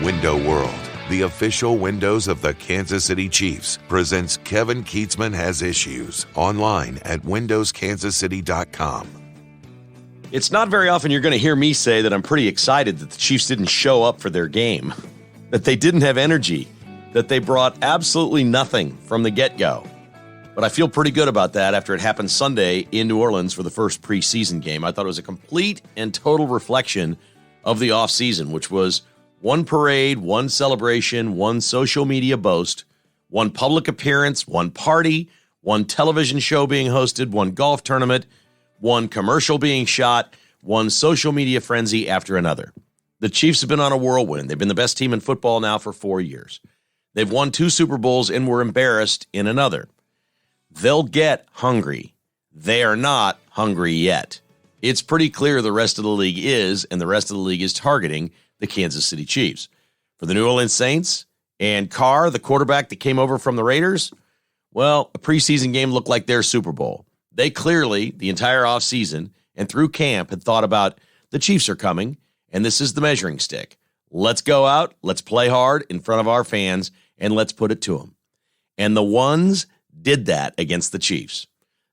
Window World, the official windows of the Kansas City Chiefs, presents Kevin Keatsman Has Issues online at windowskansascity.com. It's not very often you're going to hear me say that I'm pretty excited that the Chiefs didn't show up for their game, that they didn't have energy, that they brought absolutely nothing from the get-go. But I feel pretty good about that after it happened Sunday in New Orleans for the first preseason game. I thought it was a complete and total reflection of the offseason, which was one parade, one celebration, one social media boast, one public appearance, one party, one television show being hosted, one golf tournament, one commercial being shot, one social media frenzy after another. The Chiefs have been on a whirlwind. They've been the best team in football now for 4 years. They've won 2 Super Bowls and were embarrassed in another. They'll get hungry. They are not hungry yet. It's pretty clear the rest of the league is, and the rest of the league is targeting the Kansas City Chiefs. For the New Orleans Saints and Carr, the quarterback that came over from the Raiders, well, a preseason game looked like their Super Bowl. They clearly, the entire offseason and through camp, had thought about the Chiefs are coming, and this is the measuring stick. Let's go out, let's play hard in front of our fans, and let's put it to them. And the ones did that against the Chiefs.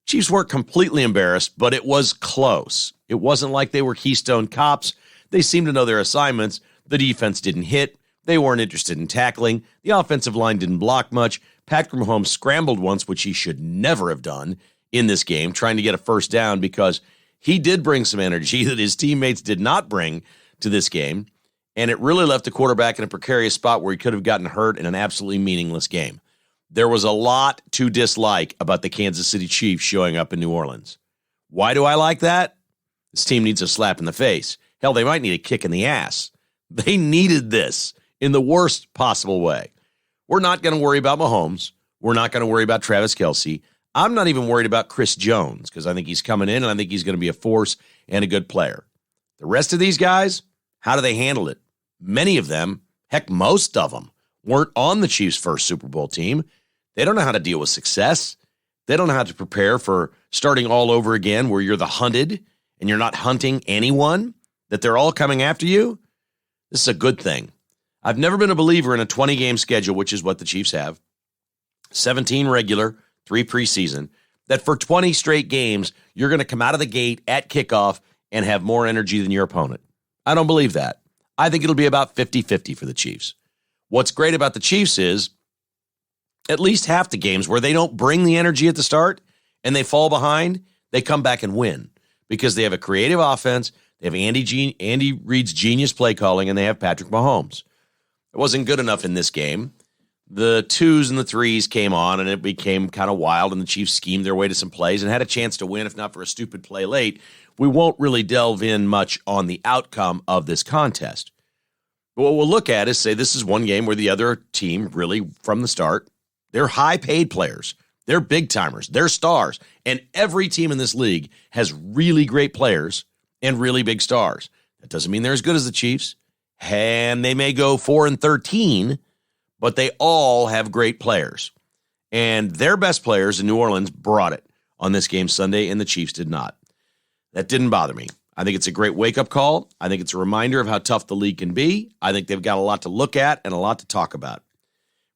Chiefs weren't completely embarrassed, but it was close. It wasn't like they were Keystone Cops. They seemed to know their assignments. The defense didn't hit. They weren't interested in tackling. The offensive line didn't block much. Patrick Mahomes scrambled once, which he should never have done in this game, trying to get a first down because he did bring some energy that his teammates did not bring to this game, and it really left the quarterback in a precarious spot where he could have gotten hurt in an absolutely meaningless game. There was a lot to dislike about the Kansas City Chiefs showing up in New Orleans. Why do I like that? This team needs a slap in the face. Hell, they might need a kick in the ass. They needed this in the worst possible way. We're not going to worry about Mahomes. We're not going to worry about Travis Kelce. I'm not even worried about Chris Jones because I think he's coming in and I think he's going to be a force and a good player. The rest of these guys, how do they handle it? Many of them, heck, most of them, weren't on the Chiefs' first Super Bowl team. They don't know how to deal with success. They don't know how to prepare for starting all over again where you're the hunted and you're not hunting anyone, that they're all coming after you. This is a good thing. I've never been a believer in a 20-game schedule, which is what the Chiefs have. 17 regular, 3 preseason, that for 20 straight games, you're going to come out of the gate at kickoff and have more energy than your opponent. I don't believe that. I think it'll be about 50-50 for the Chiefs. What's great about the Chiefs is at least half the games where they don't bring the energy at the start and they fall behind, they come back and win because they have a creative offense, they have Andy Reid's genius play calling, and they have Patrick Mahomes. It wasn't good enough in this game. The 2s and the 3s came on, and it became kind of wild, and the Chiefs schemed their way to some plays and had a chance to win, if not for a stupid play late. We won't really delve in much on the outcome of this contest. But what we'll look at is say this is one game where the other team really, from the start, they're high-paid players. They're big-timers. They're stars. And every team in this league has really great players and really big stars. That doesn't mean they're as good as the Chiefs. And they may go 4-13, but they all have great players. And their best players in New Orleans brought it on this game Sunday, and the Chiefs did not. That didn't bother me. I think it's a great wake-up call. I think it's a reminder of how tough the league can be. I think they've got a lot to look at and a lot to talk about.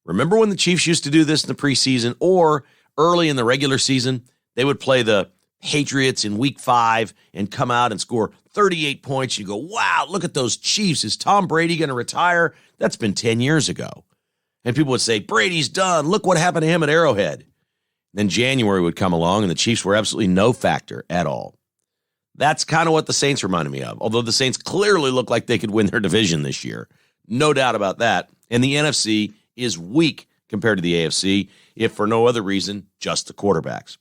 Remember when the Chiefs used to do this in the preseason or early in the regular season? They would play the Patriots in week 5 and come out and score 38 points. You go, wow, look at those Chiefs. Is Tom Brady going to retire? That's been 10 years ago. And people would say, Brady's done. Look what happened to him at Arrowhead. Then January would come along, and the Chiefs were absolutely no factor at all. That's kind of what the Saints reminded me of, although the Saints clearly look like they could win their division this year. No doubt about that. And the NFC is weak compared to the AFC, if for no other reason, just the quarterbacks.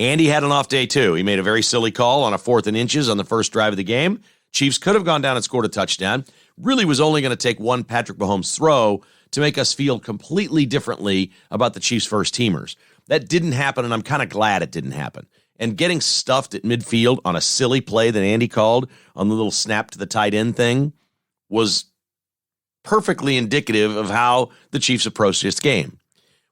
Andy had an off day, too. He made a very silly call on a 4th and inches on the first drive of the game. Chiefs could have gone down and scored a touchdown. Really was only going to take one Patrick Mahomes throw to make us feel completely differently about the Chiefs' first-teamers. That didn't happen, and I'm kind of glad it didn't happen. And getting stuffed at midfield on a silly play that Andy called on the little snap to the tight end thing was perfectly indicative of how the Chiefs approached this game.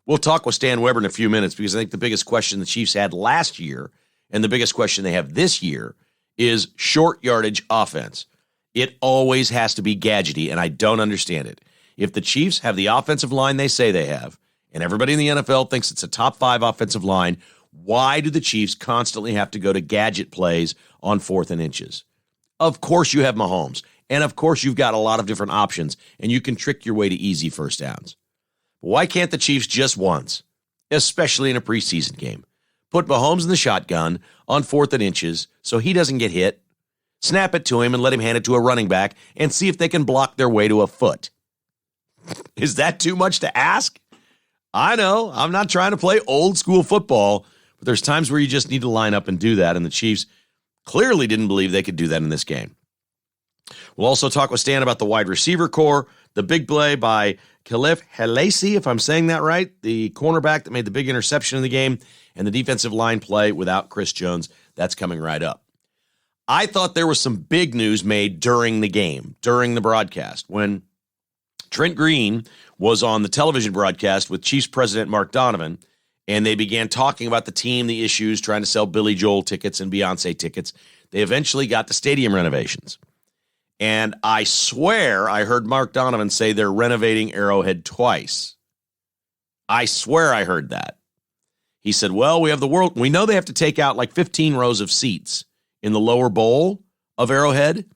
We'll talk with Stan Weber in a few minutes because I think the biggest question the Chiefs had last year and the biggest question they have this year is short yardage offense. It always has to be gadgety, and I don't understand it. If the Chiefs have the offensive line they say they have, and everybody in the NFL thinks it's a top 5 offensive line, why do the Chiefs constantly have to go to gadget plays on 4th and inches? Of course you have Mahomes, and of course you've got a lot of different options, and you can trick your way to easy first downs. But why can't the Chiefs just once, especially in a preseason game, put Mahomes in the shotgun on 4th and inches so he doesn't get hit, snap it to him and let him hand it to a running back, and see if they can block their way to a foot? Is that too much to ask? I know, I'm not trying to play old school football, but there's times where you just need to line up and do that, and the Chiefs clearly didn't believe they could do that in this game. We'll also talk with Stan about the wide receiver core, the big play by Khalif Halasi, if I'm saying that right, the cornerback that made the big interception in the game, and the defensive line play without Chris Jones. That's coming right up. I thought there was some big news made during the game, during the broadcast, when Trent Green was on the television broadcast with Chiefs President Mark Donovan, and they began talking about the team, the issues, trying to sell Billy Joel tickets and Beyonce tickets. They eventually got to stadium renovations. And I swear I heard Mark Donovan say they're renovating Arrowhead twice. I swear I heard that. He said, well, we know they have to take out like 15 rows of seats in the lower bowl of Arrowhead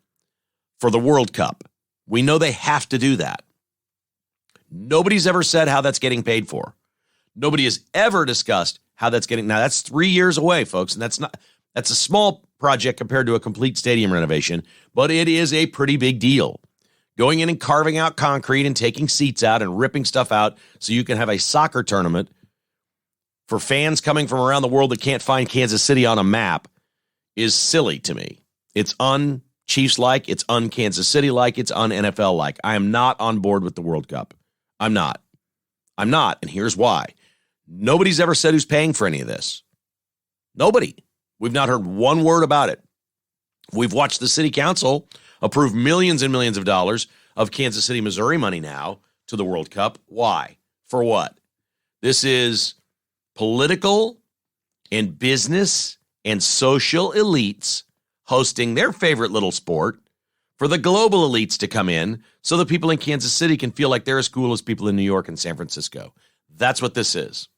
for the World Cup. We know they have to do that. Nobody's ever said how that's getting paid for. Nobody has ever discussed how that's getting. Now, that's 3 years away, folks, and that's a small project compared to a complete stadium renovation, but it is a pretty big deal. Going in and carving out concrete and taking seats out and ripping stuff out so you can have a soccer tournament for fans coming from around the world that can't find Kansas City on a map is silly to me. It's un-Chiefs-like, it's un-Kansas City-like, it's un-NFL-like. I am not on board with the World Cup. I'm not, and here's why. Nobody's ever said who's paying for any of this. Nobody. We've not heard one word about it. We've watched the city council approve millions and millions of dollars of Kansas City, Missouri money now to the World Cup. Why? For what? This is political and business and social elites hosting their favorite little sport for the global elites to come in so the people in Kansas City can feel like they're as cool as people in New York and San Francisco. That's what this is.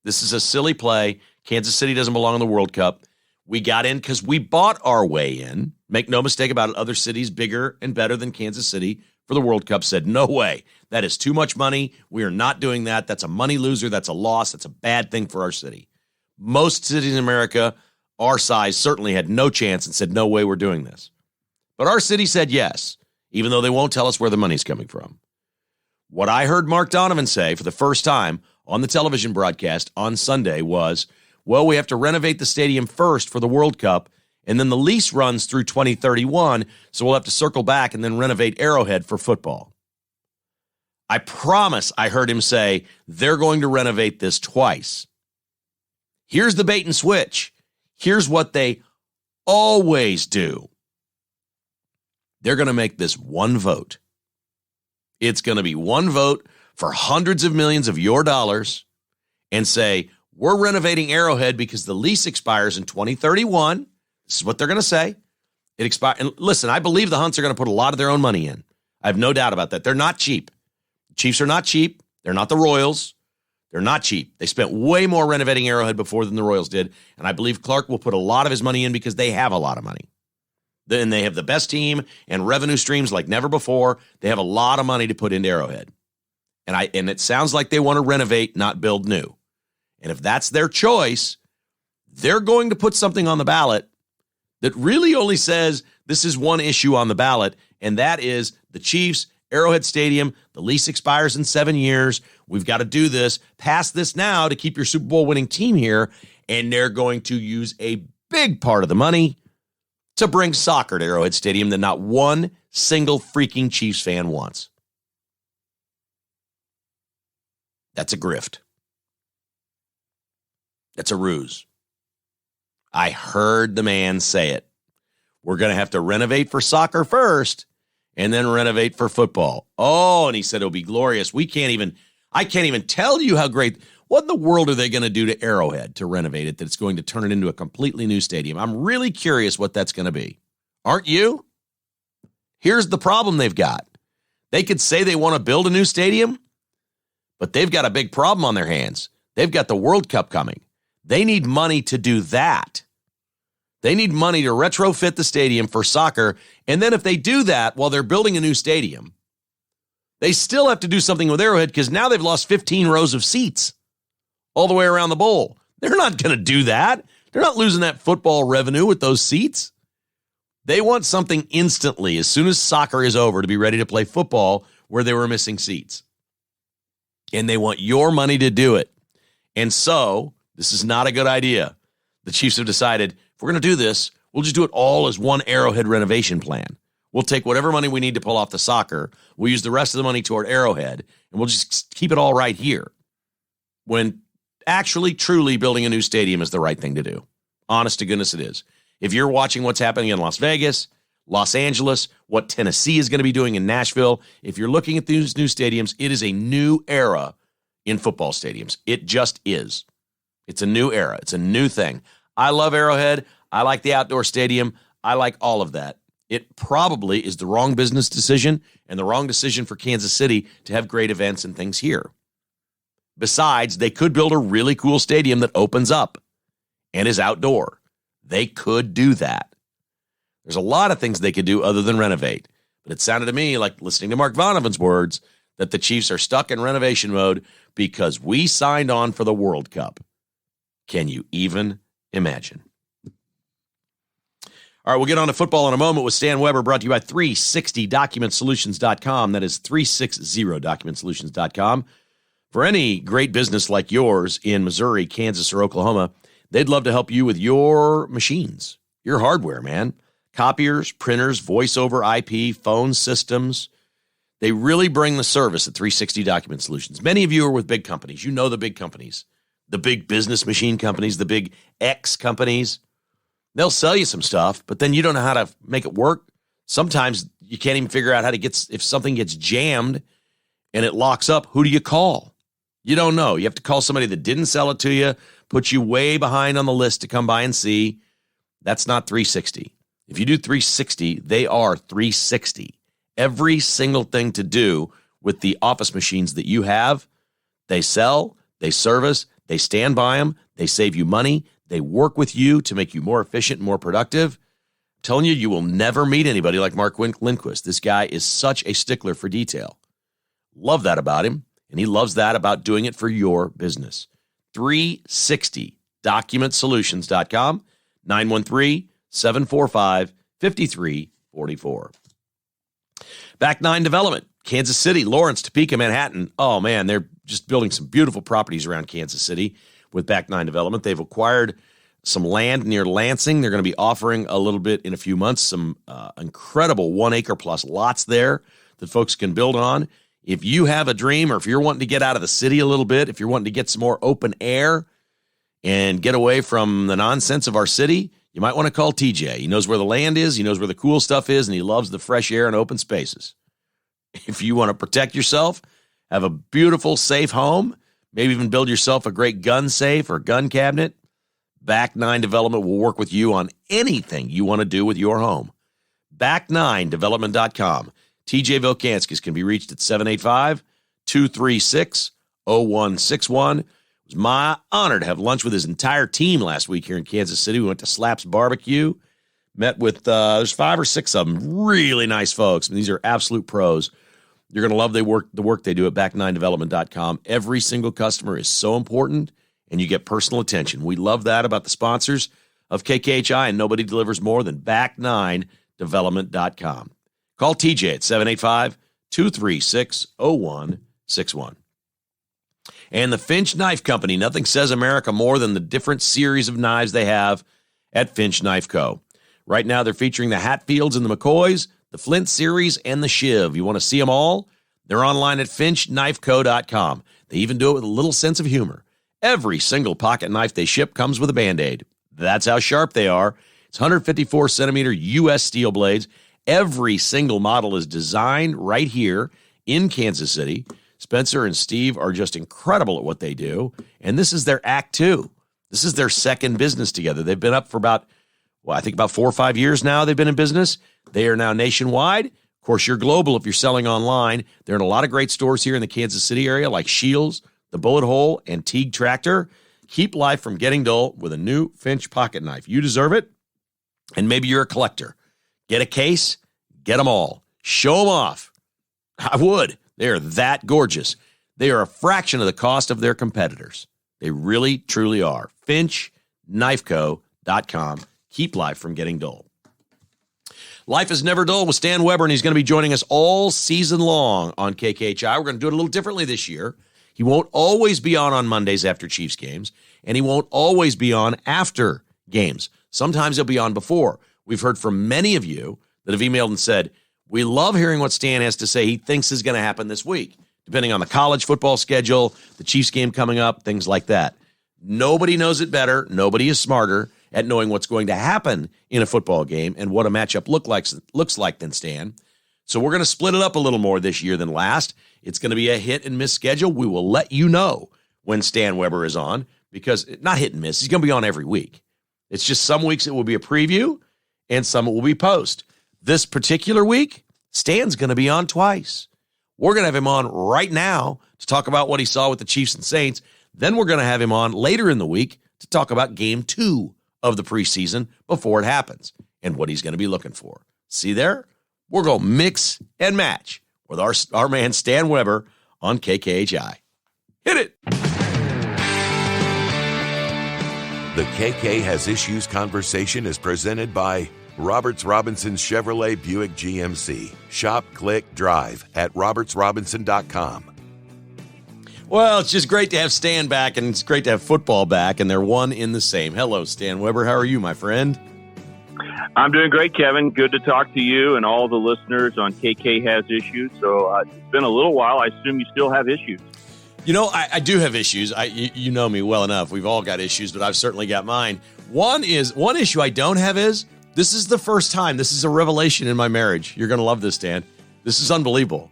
This is a silly play. Kansas City doesn't belong in the World Cup. We got in because we bought our way in. Make no mistake about it, other cities bigger and better than Kansas City for the World Cup said, no way. That is too much money. We are not doing that. That's a money loser. That's a loss. That's a bad thing for our city. Most cities in America, our size, certainly had no chance and said, no way we're doing this. But our city said yes, even though they won't tell us where the money's coming from. What I heard Mark Donovan say for the first time on the television broadcast on Sunday was, well, we have to renovate the stadium first for the World Cup, and then the lease runs through 2031, so we'll have to circle back and then renovate Arrowhead for football. I promise I heard him say they're going to renovate this twice. Here's the bait and switch. Here's what they always do. They're going to make this one vote. It's going to be one vote for hundreds of millions of your dollars and say, we're renovating Arrowhead because the lease expires in 2031. This is what they're going to say. It expires. And listen, I believe the Hunts are going to put a lot of their own money in. I have no doubt about that. They're not cheap. The Chiefs are not cheap. They're not the Royals. They're not cheap. They spent way more renovating Arrowhead before than the Royals did. And I believe Clark will put a lot of his money in because they have a lot of money. Then they have the best team and revenue streams like never before. They have a lot of money to put into Arrowhead. And it sounds like they want to renovate, not build new. And if that's their choice, they're going to put something on the ballot that really only says this is one issue on the ballot, and that is the Chiefs, Arrowhead Stadium, the lease expires in 7 years. We've got to do this. Pass this now to keep your Super Bowl winning team here, and they're going to use a big part of the money to bring soccer to Arrowhead Stadium that not one single freaking Chiefs fan wants. That's a grift. That's a ruse. I heard the man say it. We're going to have to renovate for soccer first and then renovate for football. Oh, and he said it'll be glorious. I can't even tell you how great. What in the world are they going to do to Arrowhead to renovate it that's going to turn it into a completely new stadium? I'm really curious what that's going to be. Aren't you? Here's the problem they've got. They could say they want to build a new stadium, but they've got a big problem on their hands. They've got the World Cup coming. They need money to do that. They need money to retrofit the stadium for soccer. And then if they do that while they're building a new stadium, they still have to do something with Arrowhead because now they've lost 15 rows of seats all the way around the bowl. They're not going to do that. They're not losing that football revenue with those seats. They want something instantly as soon as soccer is over to be ready to play football where they were missing seats. And they want your money to do it. And so this is not a good idea. The Chiefs have decided if we're going to do this, we'll just do it all as one Arrowhead renovation plan. We'll take whatever money we need to pull off the soccer. We'll use the rest of the money toward Arrowhead, and we'll just keep it all right here. When actually, truly building a new stadium is the right thing to do. Honest to goodness it is. If you're watching what's happening in Las Vegas, Los Angeles, what Tennessee is going to be doing in Nashville, if you're looking at these new stadiums, it is a new era in football stadiums. It just is. It's a new era. It's a new thing. I love Arrowhead. I like the outdoor stadium. I like all of that. It probably is the wrong business decision and the wrong decision for Kansas City to have great events and things here. Besides, they could build a really cool stadium that opens up and is outdoor. They could do that. There's a lot of things they could do other than renovate. But it sounded to me like, listening to Mark Donovan's words, that the Chiefs are stuck in renovation mode because we signed on for the World Cup. Can you even imagine? All right, we'll get on to football in a moment with Stan Weber, brought to you by 360documentsolutions.com. That is 360documentsolutions.com. For any great business like yours in Missouri, Kansas, or Oklahoma, they'd love to help you with your machines, your hardware, man. Copiers, printers, voice over IP, phone systems. They really bring the service at 360 Document Solutions. Many of you are with big companies. You know the big companies, the big business machine companies, the big X companies. They'll sell you some stuff, but then you don't know how to make it work. Sometimes you can't even figure out how to get, if something gets jammed and it locks up, who do you call? You don't know. You have to call somebody that didn't sell it to you, put you way behind on the list to come by and see. That's not 360. If you do 360, they are 360. Every single thing to do with the office machines that you have, they sell, they service, they stand by them, they save you money, they work with you to make you more efficient and more productive. I'm telling you, you will never meet anybody like Mark Lindquist. This guy is such a stickler for detail. Love that about him, and he loves that about doing it for your business. 360documentsolutions.com, 913-745-5344. Back Nine Development, Kansas City, Lawrence, Topeka, Manhattan. Oh, man, they're just building some beautiful properties around Kansas City with Back Nine Development. They've acquired some land near Lansing. They're going to be offering a little bit in a few months, some incredible 1 acre plus lots there that folks can build on. If you have a dream, or if you're wanting to get out of the city a little bit, if you're wanting to get some more open air and get away from the nonsense of our city, you might want to call TJ. He knows where the land is, he knows where the cool stuff is, and he loves the fresh air and open spaces. If you want to protect yourself, have a beautiful, safe home, maybe even build yourself a great gun safe or gun cabinet, Back Nine Development will work with you on anything you want to do with your home. Back9development.com. TJ Vilkanskis can be reached at 785-236-0161. It was my honor to have lunch with his entire team last week here in Kansas City. We went to Slaps Barbecue, met with, there's 5 or 6 of them, really nice folks. And these are absolute pros. You're going to love the work they do at back9development.com. Every single customer is so important, and you get personal attention. We love that about the sponsors of KKHI, and nobody delivers more than back9development.com. Call TJ at 785-236-0161. And the Finch Knife Company. Nothing says America more than the different series of knives they have at Finch Knife Co. Right now, they're featuring the Hatfields and the McCoys, the Flint series, and the Shiv. You want to see them all? They're online at FinchKnifeCo.com. They even do it with a little sense of humor. Every single pocket knife they ship comes with a Band-Aid. That's how sharp they are. It's 154-centimeter U.S. steel blades. Every single model is designed right here in Kansas City. Spencer and Steve are just incredible at what they do, and this is their act 2. This is their second business together. They've been up for about 4 or 5 years now they've been in business. They are now nationwide. Of course, you're global if you're selling online. They're in a lot of great stores here in the Kansas City area like Shields, the Bullet Hole, and Teague Tractor. Keep life from getting dull with a new Finch pocket knife. You deserve it, and maybe you're a collector. Get a case, get them all. Show them off. I would. They are that gorgeous. They are a fraction of the cost of their competitors. They really, truly are. FinchKnifeco.com. Keep life from getting dull. Life is never dull with Stan Weber, and he's going to be joining us all season long on KKHI. We're going to do it a little differently this year. He won't always be on Mondays after Chiefs games, and he won't always be on after games. Sometimes he'll be on before. We've heard from many of you that have emailed and said, we love hearing what Stan has to say he thinks is going to happen this week, depending on the college football schedule, the Chiefs game coming up, things like that. Nobody knows it better. Nobody is smarter at knowing what's going to happen in a football game and what a matchup looks like than Stan. So we're going to split it up a little more this year than last. It's going to be a hit and miss schedule. We will let you know when Stan Weber is on, because not hit and miss. He's going to be on every week. It's just some weeks it will be a preview and some it will be post. This particular week, Stan's going to be on twice. We're going to have him on right now to talk about what he saw with the Chiefs and Saints. Then we're going to have him on later in the week to talk about game 2 of the preseason before it happens and what he's going to be looking for. See there? We're going to mix and match with our man Stan Weber on KKHI. Hit it! The KK Has Issues conversation is presented by Roberts Robinson Chevrolet Buick GMC. Shop, click, drive at robertsrobinson.com. Well, it's just great to have Stan back, and it's great to have football back, and they're one in the same. Hello, Stan Weber. How are you, my friend? I'm doing great, Kevin. Good to talk to you and all the listeners on KK Has Issues. So it's been a little while. I assume you still have issues. You know, I do have issues. You know me well enough. We've all got issues, but I've certainly got mine. One issue I don't have is, this is the first time, this is a revelation in my marriage. You're going to love this, Stan. This is unbelievable.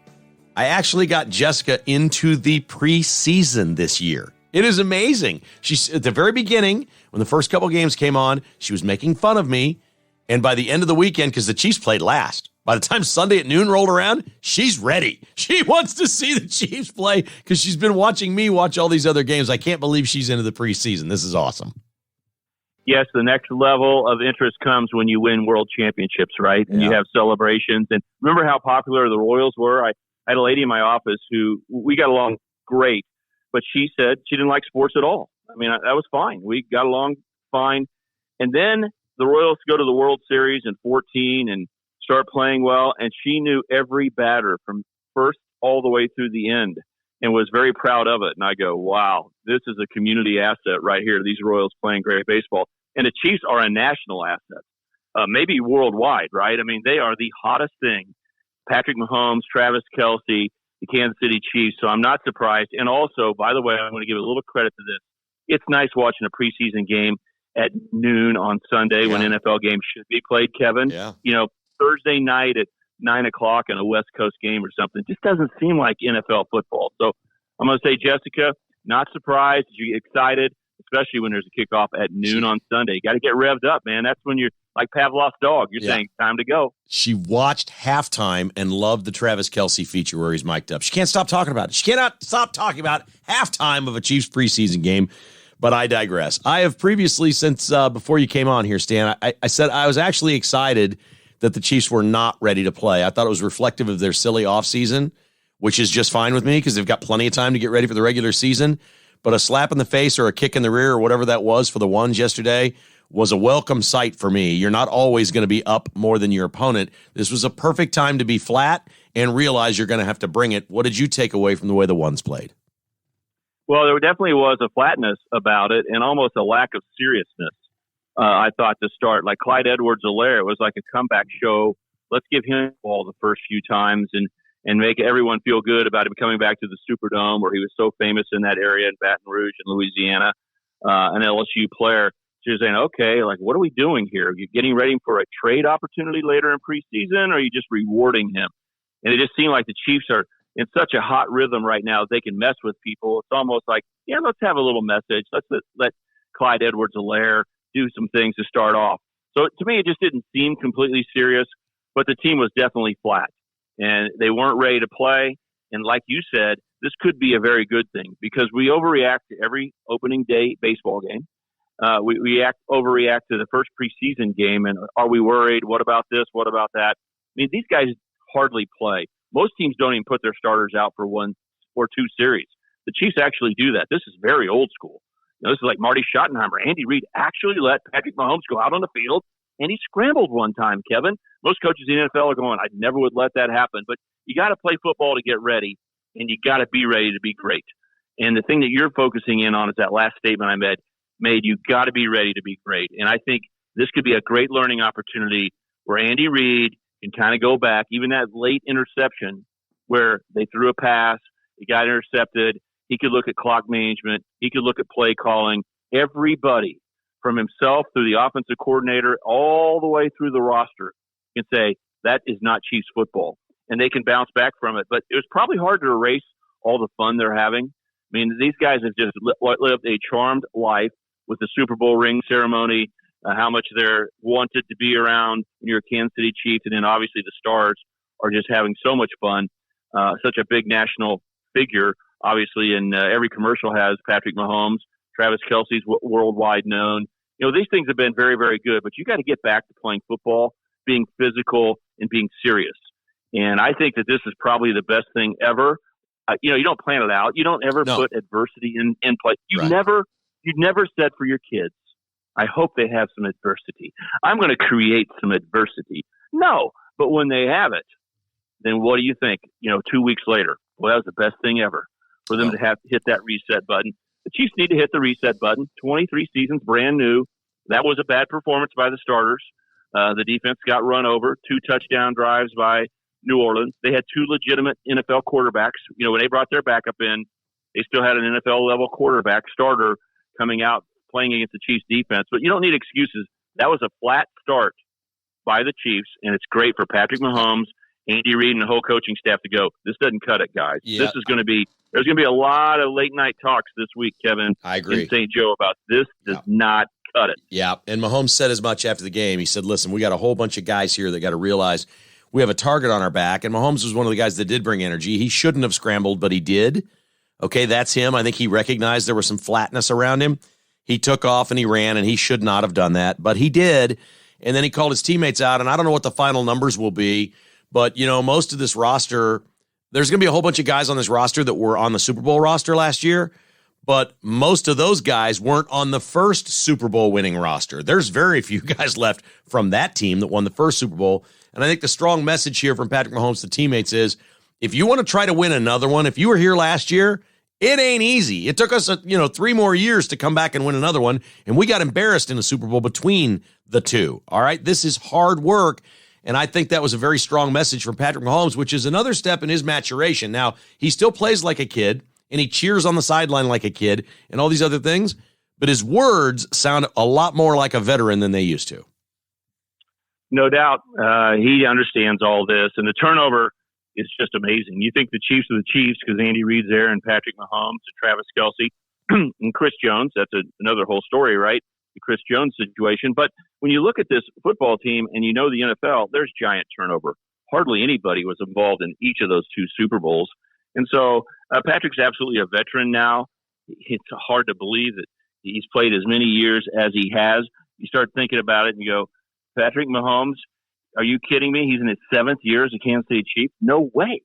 I actually got Jessica into the preseason this year. It is amazing. She's at the very beginning, when the first couple games came on, she was making fun of me. And by the end of the weekend, because the Chiefs played last, by the time Sunday at noon rolled around, she's ready. She wants to see the Chiefs play because she's been watching me watch all these other games. I can't believe she's into the preseason. This is awesome. Yes, the next level of interest comes when you win world championships, right? And you have celebrations. And remember how popular the Royals were? I had a lady in my office who we got along great, but she said she didn't like sports at all. I mean, that was fine. We got along fine. And then the Royals go to the World Series in 14 and start playing well. And she knew every batter from first all the way through the end and was very proud of it. And I go, wow, this is a community asset right here. These Royals playing great baseball. And the Chiefs are a national asset, maybe worldwide, right? I mean, they are the hottest thing. Patrick Mahomes, Travis Kelce, the Kansas City Chiefs. So I'm not surprised. And also, by the way, I'm going to give a little credit to this. It's nice watching a preseason game at noon on Sunday when NFL games should be played, Kevin. Yeah. You know, Thursday night at 9 o'clock in a West Coast game or something just doesn't seem like NFL football. So I'm going to say, Jessica, not surprised. You get excited, especially when there's a kickoff at noon on Sunday. You got to get revved up, man. That's when you're like Pavlov's dog. You're saying, time to go. She watched halftime and loved the Travis Kelce feature where he's mic'd up. She can't stop talking about it. She cannot stop talking about halftime of a Chiefs preseason game. But I digress. I have previously, since before you came on here, Stan, I said I was actually excited that the Chiefs were not ready to play. I thought it was reflective of their silly offseason, which is just fine with me because they've got plenty of time to get ready for the regular season. But a slap in the face or a kick in the rear or whatever that was for the ones yesterday was a welcome sight for me. You're not always going to be up more than your opponent. This was a perfect time to be flat and realize you're going to have to bring it. What did you take away from the way the ones played? Well, there definitely was a flatness about it and almost a lack of seriousness, I thought, to start. Like Clyde Edwards-Helaire, it was like a comeback show. Let's give him the ball the first few times and make everyone feel good about him coming back to the Superdome where he was so famous in that area in Baton Rouge in Louisiana, an LSU player. So you're saying, okay, like, what are we doing here? Are you getting ready for a trade opportunity later in preseason, or are you just rewarding him? And it just seemed like the Chiefs are in such a hot rhythm right now, they can mess with people. It's almost like, yeah, let's have a little message. Let's let Clyde Edwards-Helaire do some things to start off. So to me, it just didn't seem completely serious, but the team was definitely flat. and they weren't ready to play. And like you said, this could be a very good thing because we overreact to every opening day baseball game. We overreact to the first preseason game, and are we worried? What about this? What about that? I mean, these guys hardly play. Most teams don't even put their starters out for 1 or 2 series. The Chiefs actually do that. This is very old school. This is like Marty Schottenheimer. Andy Reid actually let Patrick Mahomes go out on the field, and he scrambled one time, Kevin. Most coaches in the NFL are going, I never would let that happen. But you got to play football to get ready, and you got to be ready to be great. And the thing that you're focusing in on is that last statement I made, you got to be ready to be great. And I think this could be a great learning opportunity where Andy Reid can kind of go back, even that late interception where they threw a pass, it got intercepted. He could look at clock management. He could look at play calling. Everybody from himself through the offensive coordinator all the way through the roster can say that is not Chiefs football, and they can bounce back from it. But it was probably hard to erase all the fun they're having. I mean, these guys have just lived a charmed life with the Super Bowl ring ceremony, how much they're wanted to be around when you're a Kansas City Chiefs, and then obviously the Stars are just having so much fun. Such a big national figure, obviously, and every commercial has Patrick Mahomes. Travis Kelce's worldwide known. These things have been very, very good, but you got to get back to playing football, being physical, and being serious. And I think that this is probably the best thing ever. You don't plan it out. You don't ever put adversity in play. You've never said for your kids, I hope they have some adversity. I'm going to create some adversity. No, but when they have it, then what do you think? 2 weeks later, well, that was the best thing ever for them to have to hit that reset button. The Chiefs need to hit the reset button. 23 seasons, brand new. That was a bad performance by the starters. The defense got run over. 2 touchdown drives by New Orleans. They had 2 legitimate NFL quarterbacks. When they brought their backup in, they still had an NFL-level quarterback starter coming out playing against the Chiefs defense. But you don't need excuses. That was a flat start by the Chiefs, and it's great for Patrick Mahomes, Andy Reid, and the whole coaching staff to go, this doesn't cut it, guys. Yeah. There's going to be a lot of late-night talks this week, Kevin, I agree. in St. Joe about this does not cut it. Yeah, and Mahomes said as much after the game. He said, listen, we got a whole bunch of guys here that got to realize we have a target on our back, and Mahomes was one of the guys that did bring energy. He shouldn't have scrambled, but he did. Okay, that's him. I think he recognized there was some flatness around him. He took off and he ran, and he should not have done that, but he did. And then he called his teammates out, and I don't know what the final numbers will be, but, most of this roster, there's going to be a whole bunch of guys on this roster that were on the Super Bowl roster last year, but most of those guys weren't on the first Super Bowl winning roster. There's very few guys left from that team that won the first Super Bowl, and I think the strong message here from Patrick Mahomes to teammates is, if you want to try to win another one, if you were here last year, it ain't easy. It took us, 3 more years to come back and win another one, and we got embarrassed in the Super Bowl between the two. All right, this is hard work, and I think that was a very strong message from Patrick Mahomes, which is another step in his maturation. Now, he still plays like a kid, and he cheers on the sideline like a kid, and all these other things, but his words sound a lot more like a veteran than they used to. No doubt. He understands all this, and the turnover is just amazing. You think the Chiefs are the Chiefs because Andy Reid's there and Patrick Mahomes and Travis Kelce and Chris Jones. That's another whole story, right? The Chris Jones situation. But when you look at this football team and the NFL, there's giant turnover. Hardly anybody was involved in each of those 2 Super Bowls. And so Patrick's absolutely a veteran now. It's hard to believe that he's played as many years as he has. You start thinking about it and you go, Patrick Mahomes, are you kidding me? He's in his 7th year as a Kansas City Chief? No way.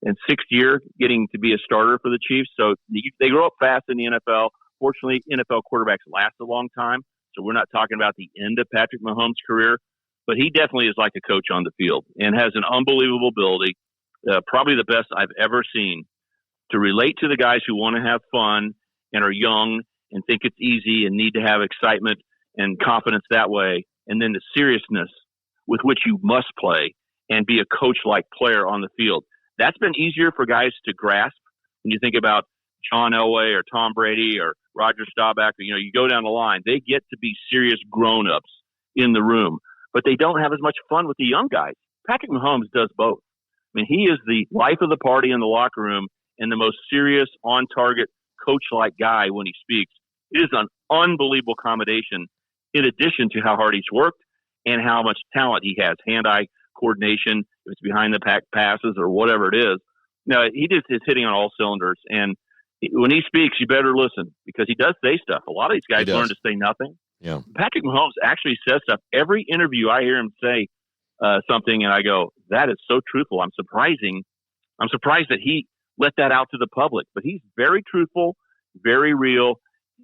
And 6th year getting to be a starter for the Chiefs. So they grow up fast in the NFL. Fortunately, NFL quarterbacks last a long time. So we're not talking about the end of Patrick Mahomes' career. But he definitely is like a coach on the field and has an unbelievable ability, probably the best I've ever seen, to relate to the guys who want to have fun and are young and think it's easy and need to have excitement and confidence that way. And then the seriousness with which you must play and be a coach-like player on the field. That's been easier for guys to grasp when you think about John Elway or Tom Brady or Roger Staubach. You go down the line. They get to be serious grown-ups in the room, but they don't have as much fun with the young guys. Patrick Mahomes does both. I mean, he is the life of the party in the locker room and the most serious, on-target, coach-like guy when he speaks. It is an unbelievable combination in addition to how hard he's worked and how much talent he has, hand-eye coordination, if it's behind the pack passes or whatever it is. No, he just is hitting on all cylinders. And when he speaks, you better listen because he does say stuff. A lot of these guys learn to say nothing. Yeah. Patrick Mahomes actually says stuff. Every interview I hear him say something, and I go, that is so truthful. I'm surprised that he let that out to the public. But he's very truthful, very real,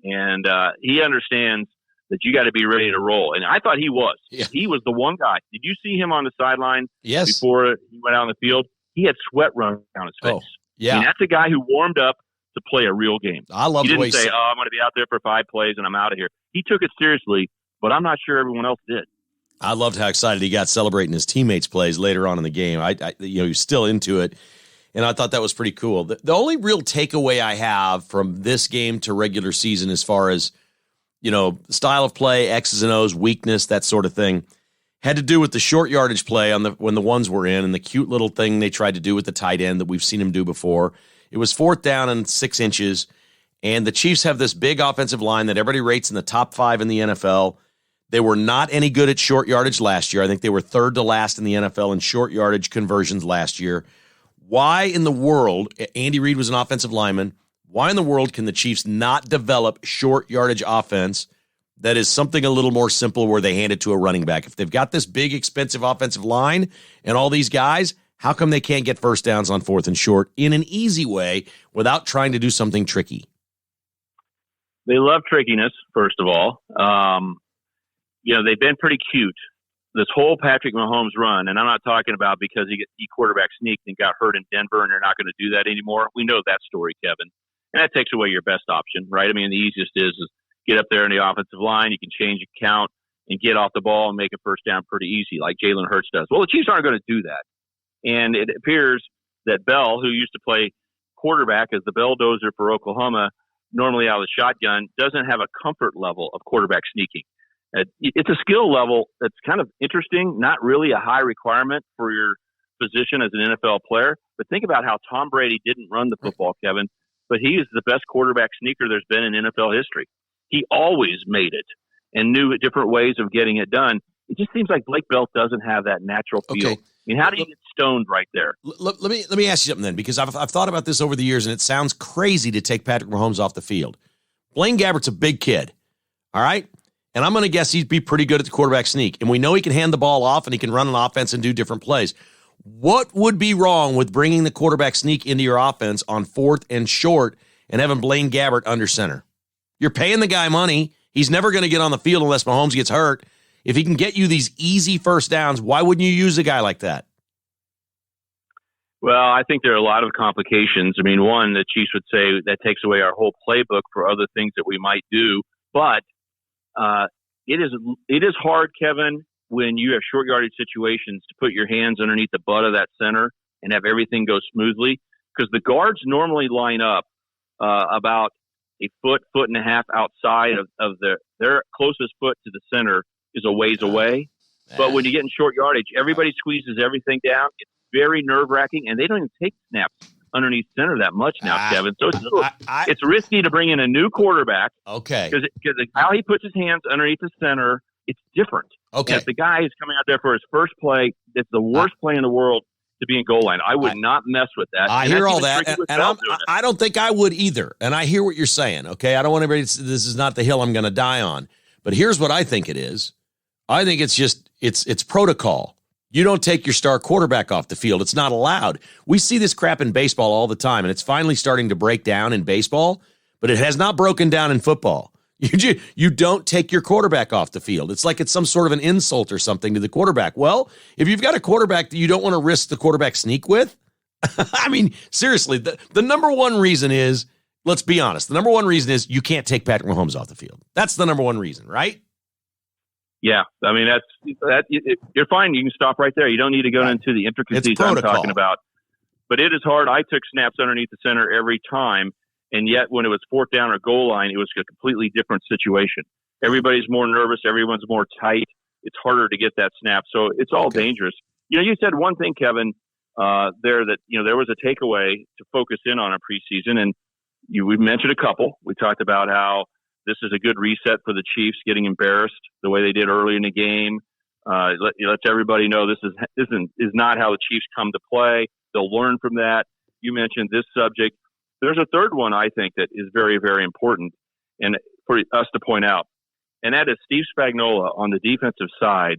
and he understands that you got to be ready to roll. And I thought he was. Yeah. He was the one guy. Did you see him on the sideline before he went out on the field? He had sweat running down his face. Oh, yeah. I mean, that's a guy who warmed up to play a real game. I love the way he didn't say, I'm going to be out there for 5 plays and I'm out of here. He took it seriously, but I'm not sure everyone else did. I loved how excited he got celebrating his teammates' plays later on in the game. He was still into it, and I thought that was pretty cool. The only real takeaway I have from this game to regular season as far as, style of play, X's and O's, weakness, that sort of thing, had to do with the short yardage play when the ones were in and the cute little thing they tried to do with the tight end that we've seen him do before. It was 4th down and 6 inches, and the Chiefs have this big offensive line that everybody rates in the top 5 in the NFL. They were not any good at short yardage last year. I think they were 3rd to last in the NFL in short yardage conversions last year. Why in the world, Andy Reid was an offensive lineman, why in the world can the Chiefs not develop short yardage offense that is something a little more simple where they hand it to a running back? If they've got this big, expensive offensive line and all these guys, how come they can't get first downs on 4th and short in an easy way without trying to do something tricky? They love trickiness, first of all. They've been pretty cute. This whole Patrick Mahomes run, and I'm not talking about because he quarterback sneaked and got hurt in Denver and they're not going to do that anymore. We know that story, Kevin. And that takes away your best option, right? I mean, the easiest is get up there in the offensive line. You can change your count and get off the ball and make a first down pretty easy like Jalen Hurts does. Well, the Chiefs aren't going to do that. And it appears that Bell, who used to play quarterback as the belldozer for Oklahoma, normally out of the shotgun, doesn't have a comfort level of quarterback sneaking. It's a skill level that's kind of interesting, not really a high requirement for your position as an NFL player. But think about how Tom Brady didn't run the football, Kevin, but he is the best quarterback sneaker there's been in NFL history. He always made it and knew different ways of getting it done. It just seems like Blake Bell doesn't have that natural feel. Okay. I mean, how do you get stoned right there? Let me ask you something then, because I've thought about this over the years, and it sounds crazy to take Patrick Mahomes off the field. Blaine Gabbert's a big kid, all right? And I'm going to guess he'd be pretty good at the quarterback sneak. And we know he can hand the ball off and he can run an offense and do different plays. What would be wrong with bringing the quarterback sneak into your offense on 4th and short and having Blaine Gabbert under center? You're paying the guy money. He's never going to get on the field unless Mahomes gets hurt. If he can get you these easy first downs, why wouldn't you use a guy like that? Well, I think there are a lot of complications. I mean, one, the Chiefs would say that takes away our whole playbook for other things that we might do. But it is hard, Kevin, when you have short yardage situations to put your hands underneath the butt of that center and have everything go smoothly, because the guards normally line up about a foot and a half outside of their closest foot to the center is a ways away. But when you get in short yardage, everybody squeezes everything down. It's very nerve-wracking, and they don't even take snaps underneath center that much now, Kevin. So it's risky to bring in a new quarterback. Okay. Because how he puts his hands underneath the center, it's different. Okay. And if the guy is coming out there for his first play, it's the worst play in the world to be in goal line. I would not mess with that. I hear all that, and I don't think I would either. And I hear what you're saying, okay? I don't want everybody to say this is not the hill I'm going to die on. But here's what I think it is. I think it's just it's protocol. You don't take your star quarterback off the field. It's not allowed. We see this crap in baseball all the time, and it's finally starting to break down in baseball, but it has not broken down in football. You don't take your quarterback off the field. It's like it's some sort of an insult or something to the quarterback. Well, if you've got a quarterback that you don't want to risk the quarterback sneak with, I mean, seriously, the number one reason is, let's be honest, the number one reason is you can't take Patrick Mahomes off the field. That's the number one reason, right? Yeah, I mean, you're fine. You can stop right there. You don't need to go into the intricacies I'm talking about. But it is hard. I took snaps underneath the center every time, and yet when it was 4th down or goal line, it was a completely different situation. Everybody's more nervous. Everyone's more tight. It's harder to get that snap. So it's all dangerous. You said one thing, Kevin, there that there was a takeaway to focus in on preseason, and we mentioned a couple. We talked about how this is a good reset for the Chiefs, getting embarrassed the way they did early in the game. Lets everybody know this is not how the Chiefs come to play. They'll learn from that. You mentioned this subject. There's a third one I think that is very, very important and for us to point out, and that is Steve Spagnuolo on the defensive side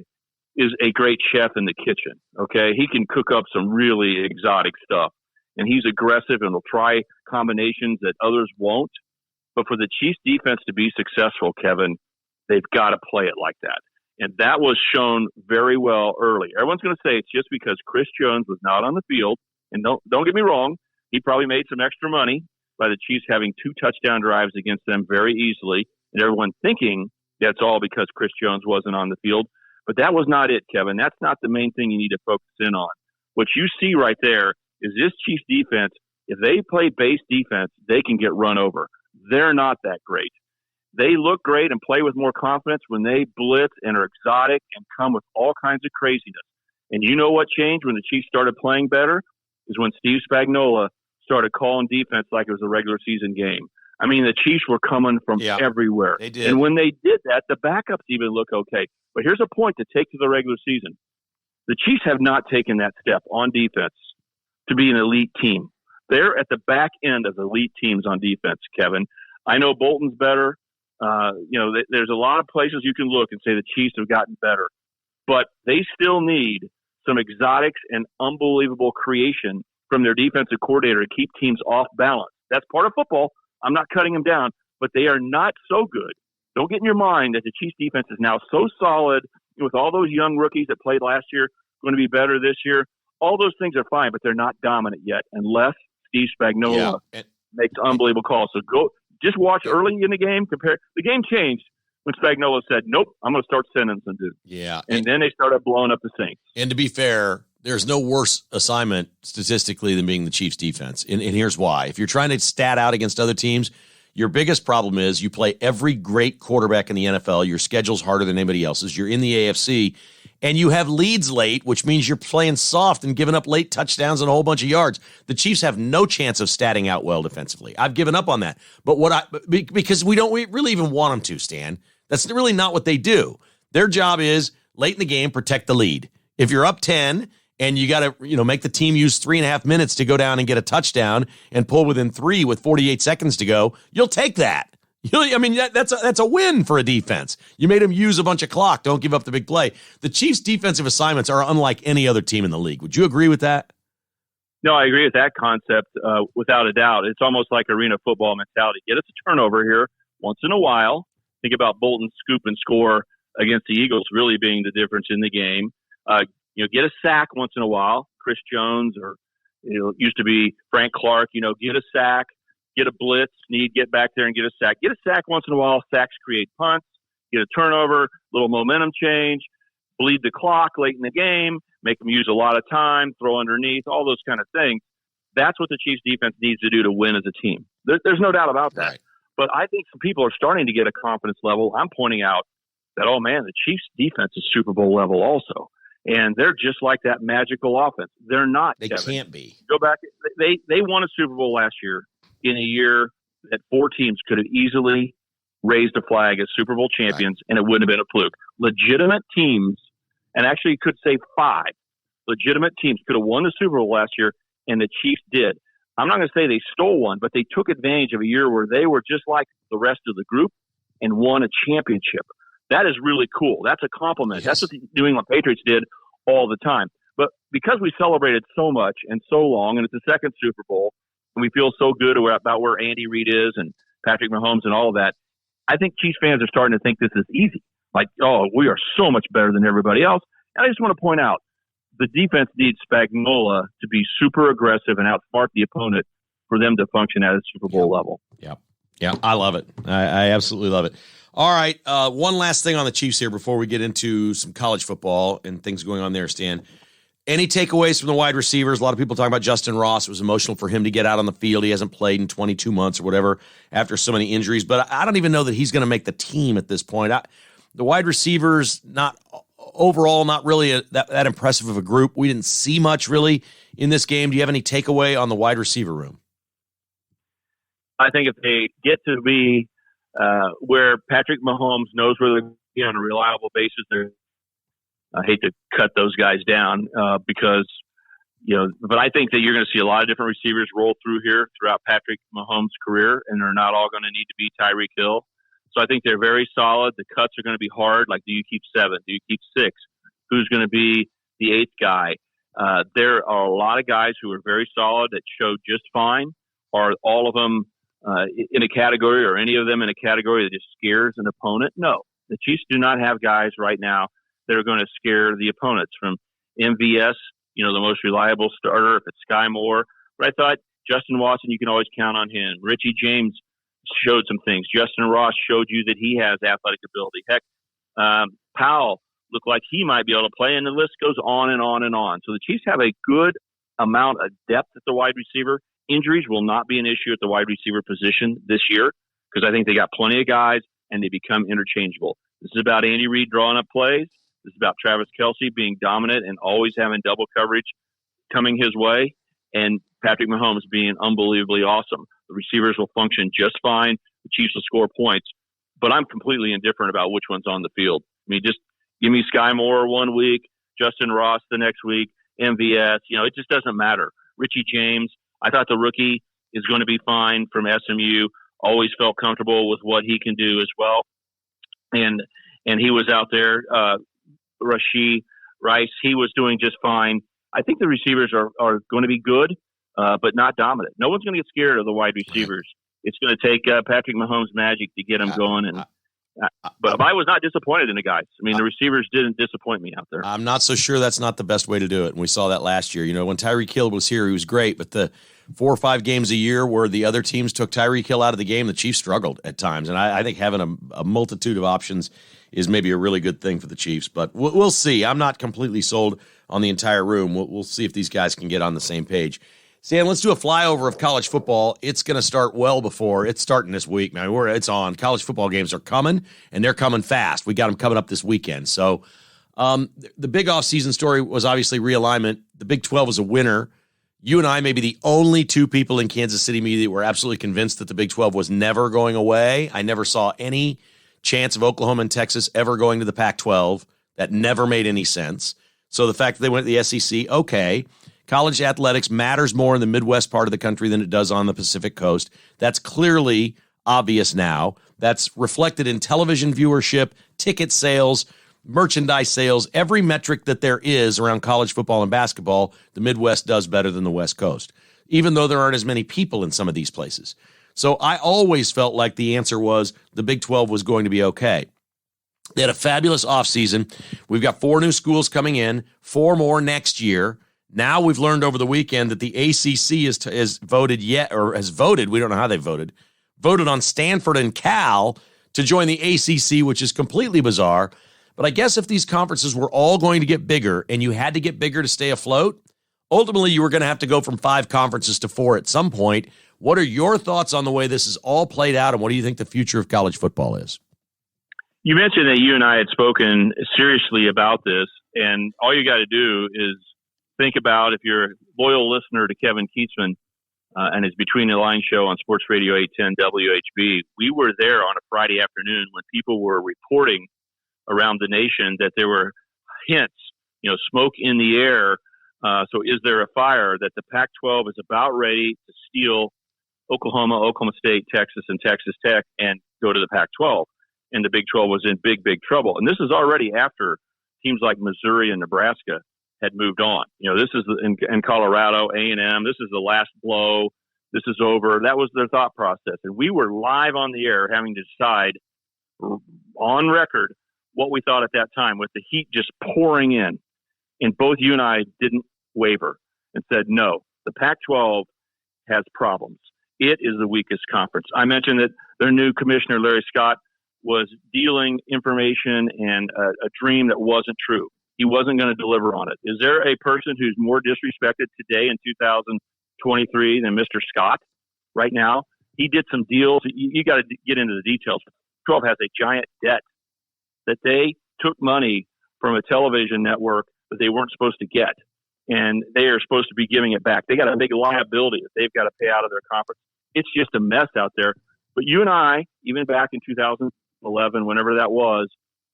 is a great chef in the kitchen. Okay, he can cook up some really exotic stuff, and he's aggressive and will try combinations that others won't. But for the Chiefs defense to be successful, Kevin, they've got to play it like that. And that was shown very well early. Everyone's going to say it's just because Chris Jones was not on the field. And don't get me wrong, he probably made some extra money by the Chiefs having 2 touchdown drives against them very easily. And everyone thinking that's all because Chris Jones wasn't on the field. But that was not it, Kevin. That's not the main thing you need to focus in on. What you see right there is this Chiefs defense, if they play base defense, they can get run over. They're not that great. They look great and play with more confidence when they blitz and are exotic and come with all kinds of craziness. And you know what changed when the Chiefs started playing better? Is when Steve Spagnuolo started calling defense like it was a regular season game. I mean, the Chiefs were coming from everywhere. They did. And when they did that, the backups even look okay. But here's a point to take to the regular season. The Chiefs have not taken that step on defense to be an elite team. They're at the back end of elite teams on defense, Kevin. I know Bolton's better. There's a lot of places you can look and say the Chiefs have gotten better. But they still need some exotics and unbelievable creation from their defensive coordinator to keep teams off balance. That's part of football. I'm not cutting them down, but they are not so good. Don't get in your mind that the Chiefs defense is now so solid with all those young rookies that played last year, going to be better this year. All those things are fine, but they're not dominant yet unless Steve Spagnuolo makes unbelievable calls. So just watch early in the game. The game changed when Spagnuolo said, nope, I'm going to start sending some dudes. Yeah. And then they started blowing up the Saints. And to be fair, there's no worse assignment statistically than being the Chiefs defense. And here's why. If you're trying to stat out against other teams, your biggest problem is you play every great quarterback in the NFL. Your schedule's harder than anybody else's. You're in the AFC, and you have leads late, which means you're playing soft and giving up late touchdowns and a whole bunch of yards. The Chiefs have no chance of statting out well defensively. I've given up on that. But because we really even want them to, Stan. That's really not what they do. Their job is late in the game, protect the lead. If you're up 10 and you got to make the team use 3.5 minutes to go down and get a touchdown and pull within 3 with 48 seconds to go, you'll take that. That's a win for a defense. You made them use a bunch of clock. Don't give up the big play. The Chiefs' defensive assignments are unlike any other team in the league. Would you agree with that? No, I agree with that concept without a doubt. It's almost like arena football mentality. Get us a turnover here once in a while. Think about Bolton's scoop and score against the Eagles really being the difference in the game. Get a sack once in a while. Chris Jones or used to be Frank Clark. Get a sack. Get a blitz, get back there and get a sack. Get a sack once in a while. Sacks create punts. Get a turnover, little momentum change, bleed the clock late in the game, make them use a lot of time, throw underneath, all those kind of things. That's what the Chiefs defense needs to do to win as a team. There's no doubt about that. Right. But I think some people are starting to get a confidence level. I'm pointing out that, the Chiefs defense is Super Bowl level also. And they're just like that magical offense. They're not. They Kevin. Can't be. Go back. They won a Super Bowl last year in a year that 4 teams could have easily raised a flag as Super Bowl champions, and it wouldn't have been a fluke. Legitimate teams, and actually you could say 5 legitimate teams could have won the Super Bowl last year, and the Chiefs did. I'm not going to say they stole one, but they took advantage of a year where they were just like the rest of the group and won a championship. That is really cool. That's a compliment. Yes. That's what the New England Patriots did all the time. But because we celebrated so much and so long, and it's the second Super Bowl, and we feel so good about where Andy Reid is and Patrick Mahomes and all of that, I think Chiefs fans are starting to think this is easy. Like, we are so much better than everybody else. And I just want to point out, the defense needs Spagnuolo to be super aggressive and outsmart the opponent for them to function at a Super Bowl level. Yeah, I love it. I absolutely love it. All right, one last thing on the Chiefs here before we get into some college football and things going on there, Stan. Any takeaways from the wide receivers? A lot of people talking about Justin Ross. It was emotional for him to get out on the field. He hasn't played in 22 months or whatever after so many injuries. But I don't even know that he's going to make the team at this point. The wide receivers, not really that impressive of a group. We didn't see much really in this game. Do you have any takeaway on the wide receiver room? I think if they get to be where Patrick Mahomes knows where they're going to be on a reliable basis, I hate to cut those guys down because, but I think that you're going to see a lot of different receivers roll through here throughout Patrick Mahomes' career, and they're not all going to need to be Tyreek Hill. So I think they're very solid. The cuts are going to be hard. Like, do you keep 7? Do you keep 6? Who's going to be the 8th guy? There are a lot of guys who are very solid that showed just fine. Are all of them in a category, or any of them in a category that just scares an opponent? No. The Chiefs do not have guys right now that are going to scare the opponents. From MVS, the most reliable starter, if it's Sky Moore. But I thought Justin Watson, you can always count on him. Richie James showed some things. Justin Ross showed you that he has athletic ability. Heck, Powell looked like he might be able to play, and the list goes on and on and on. So the Chiefs have a good amount of depth at the wide receiver. Injuries will not be an issue at the wide receiver position this year, because I think they got plenty of guys and they become interchangeable. This is about Andy Reid drawing up plays. This is about Travis Kelce being dominant and always having double coverage coming his way, and Patrick Mahomes being unbelievably awesome. The receivers will function just fine. The Chiefs will score points, but I'm completely indifferent about which one's on the field. I mean, just give me Sky Moore one week, Justin Ross the next week, MVS. It just doesn't matter. Richie James, I thought the rookie is going to be fine from SMU. Always felt comfortable with what he can do as well. And he was out there. Rashee Rice, he was doing just fine. I think the receivers are going to be good, but not dominant. No one's going to get scared of the wide receivers. It's going to take Patrick Mahomes' magic to get them going. But I was not disappointed in the guys. I mean, the receivers didn't disappoint me out there. I'm not so sure that's not the best way to do it. And we saw that last year. When Tyreek Hill was here, he was great. But the 4 or 5 games a year where the other teams took Tyreek Hill out of the game, the Chiefs struggled at times. And I think having a multitude of options is maybe a really good thing for the Chiefs. But we'll see. I'm not completely sold on the entire room. We'll see if these guys can get on the same page. Stan, let's do a flyover of college football. It's going to start well before. It's starting this week, man. It's on. College football games are coming, and they're coming fast. We got them coming up this weekend. So the big offseason story was obviously realignment. The Big 12 was a winner. You and I may be the only 2 people in Kansas City media that were absolutely convinced that the Big 12 was never going away. I never saw any chance of Oklahoma and Texas ever going to the Pac-12. That never made any sense. So the fact that they went to the SEC, okay. College athletics matters more in the Midwest part of the country than it does on the Pacific Coast. That's clearly obvious now. That's reflected in television viewership, ticket sales, merchandise sales, every metric that there is around college football and basketball. The Midwest does better than the West Coast, even though there aren't as many people in some of these places. So I always felt like the answer was the Big 12 was going to be okay. They had a fabulous offseason. We've got 4 new schools coming in, 4 more next year. Now we've learned over the weekend that the ACC has voted, we don't know how they voted on Stanford and Cal to join the ACC, which is completely bizarre. But I guess if these conferences were all going to get bigger and you had to get bigger to stay afloat, ultimately you were going to have to go from 5 conferences to 4 at some point. What are your thoughts on the way this is all played out, and what do you think the future of college football is? You mentioned that you and I had spoken seriously about this, and all you got to do is think about, if you're a loyal listener to Kevin Kietzman and his Between the Lines show on Sports Radio 810 WHB, we were there on a Friday afternoon when people were reporting around the nation that there were hints, smoke in the air. So is there a fire that the Pac-12 is about ready to steal Oklahoma, Oklahoma State, Texas, and Texas Tech and go to the Pac-12? And the Big 12 was in big, big trouble. And this is already after teams like Missouri and Nebraska had moved on. This is in Colorado, A&M. This is the last blow. This is over. That was their thought process. And we were live on the air having to decide on record what we thought at that time, with the heat just pouring in. And both you and I didn't waver and said, no, the Pac-12 has problems. It is the weakest conference. I mentioned that their new commissioner, Larry Scott, was dealing information and a dream that wasn't true. He wasn't going to deliver on it. Is there a person who's more disrespected today in 2023 than Mr. Scott right now? He did some deals. You got to get into the details. 12 has a giant debt that they took money from a television network that they weren't supposed to get, and they are supposed to be giving it back. They got a big liability that they've got to pay out of their conference. It's just a mess out there. But you and I, even back in 2011, whenever that was,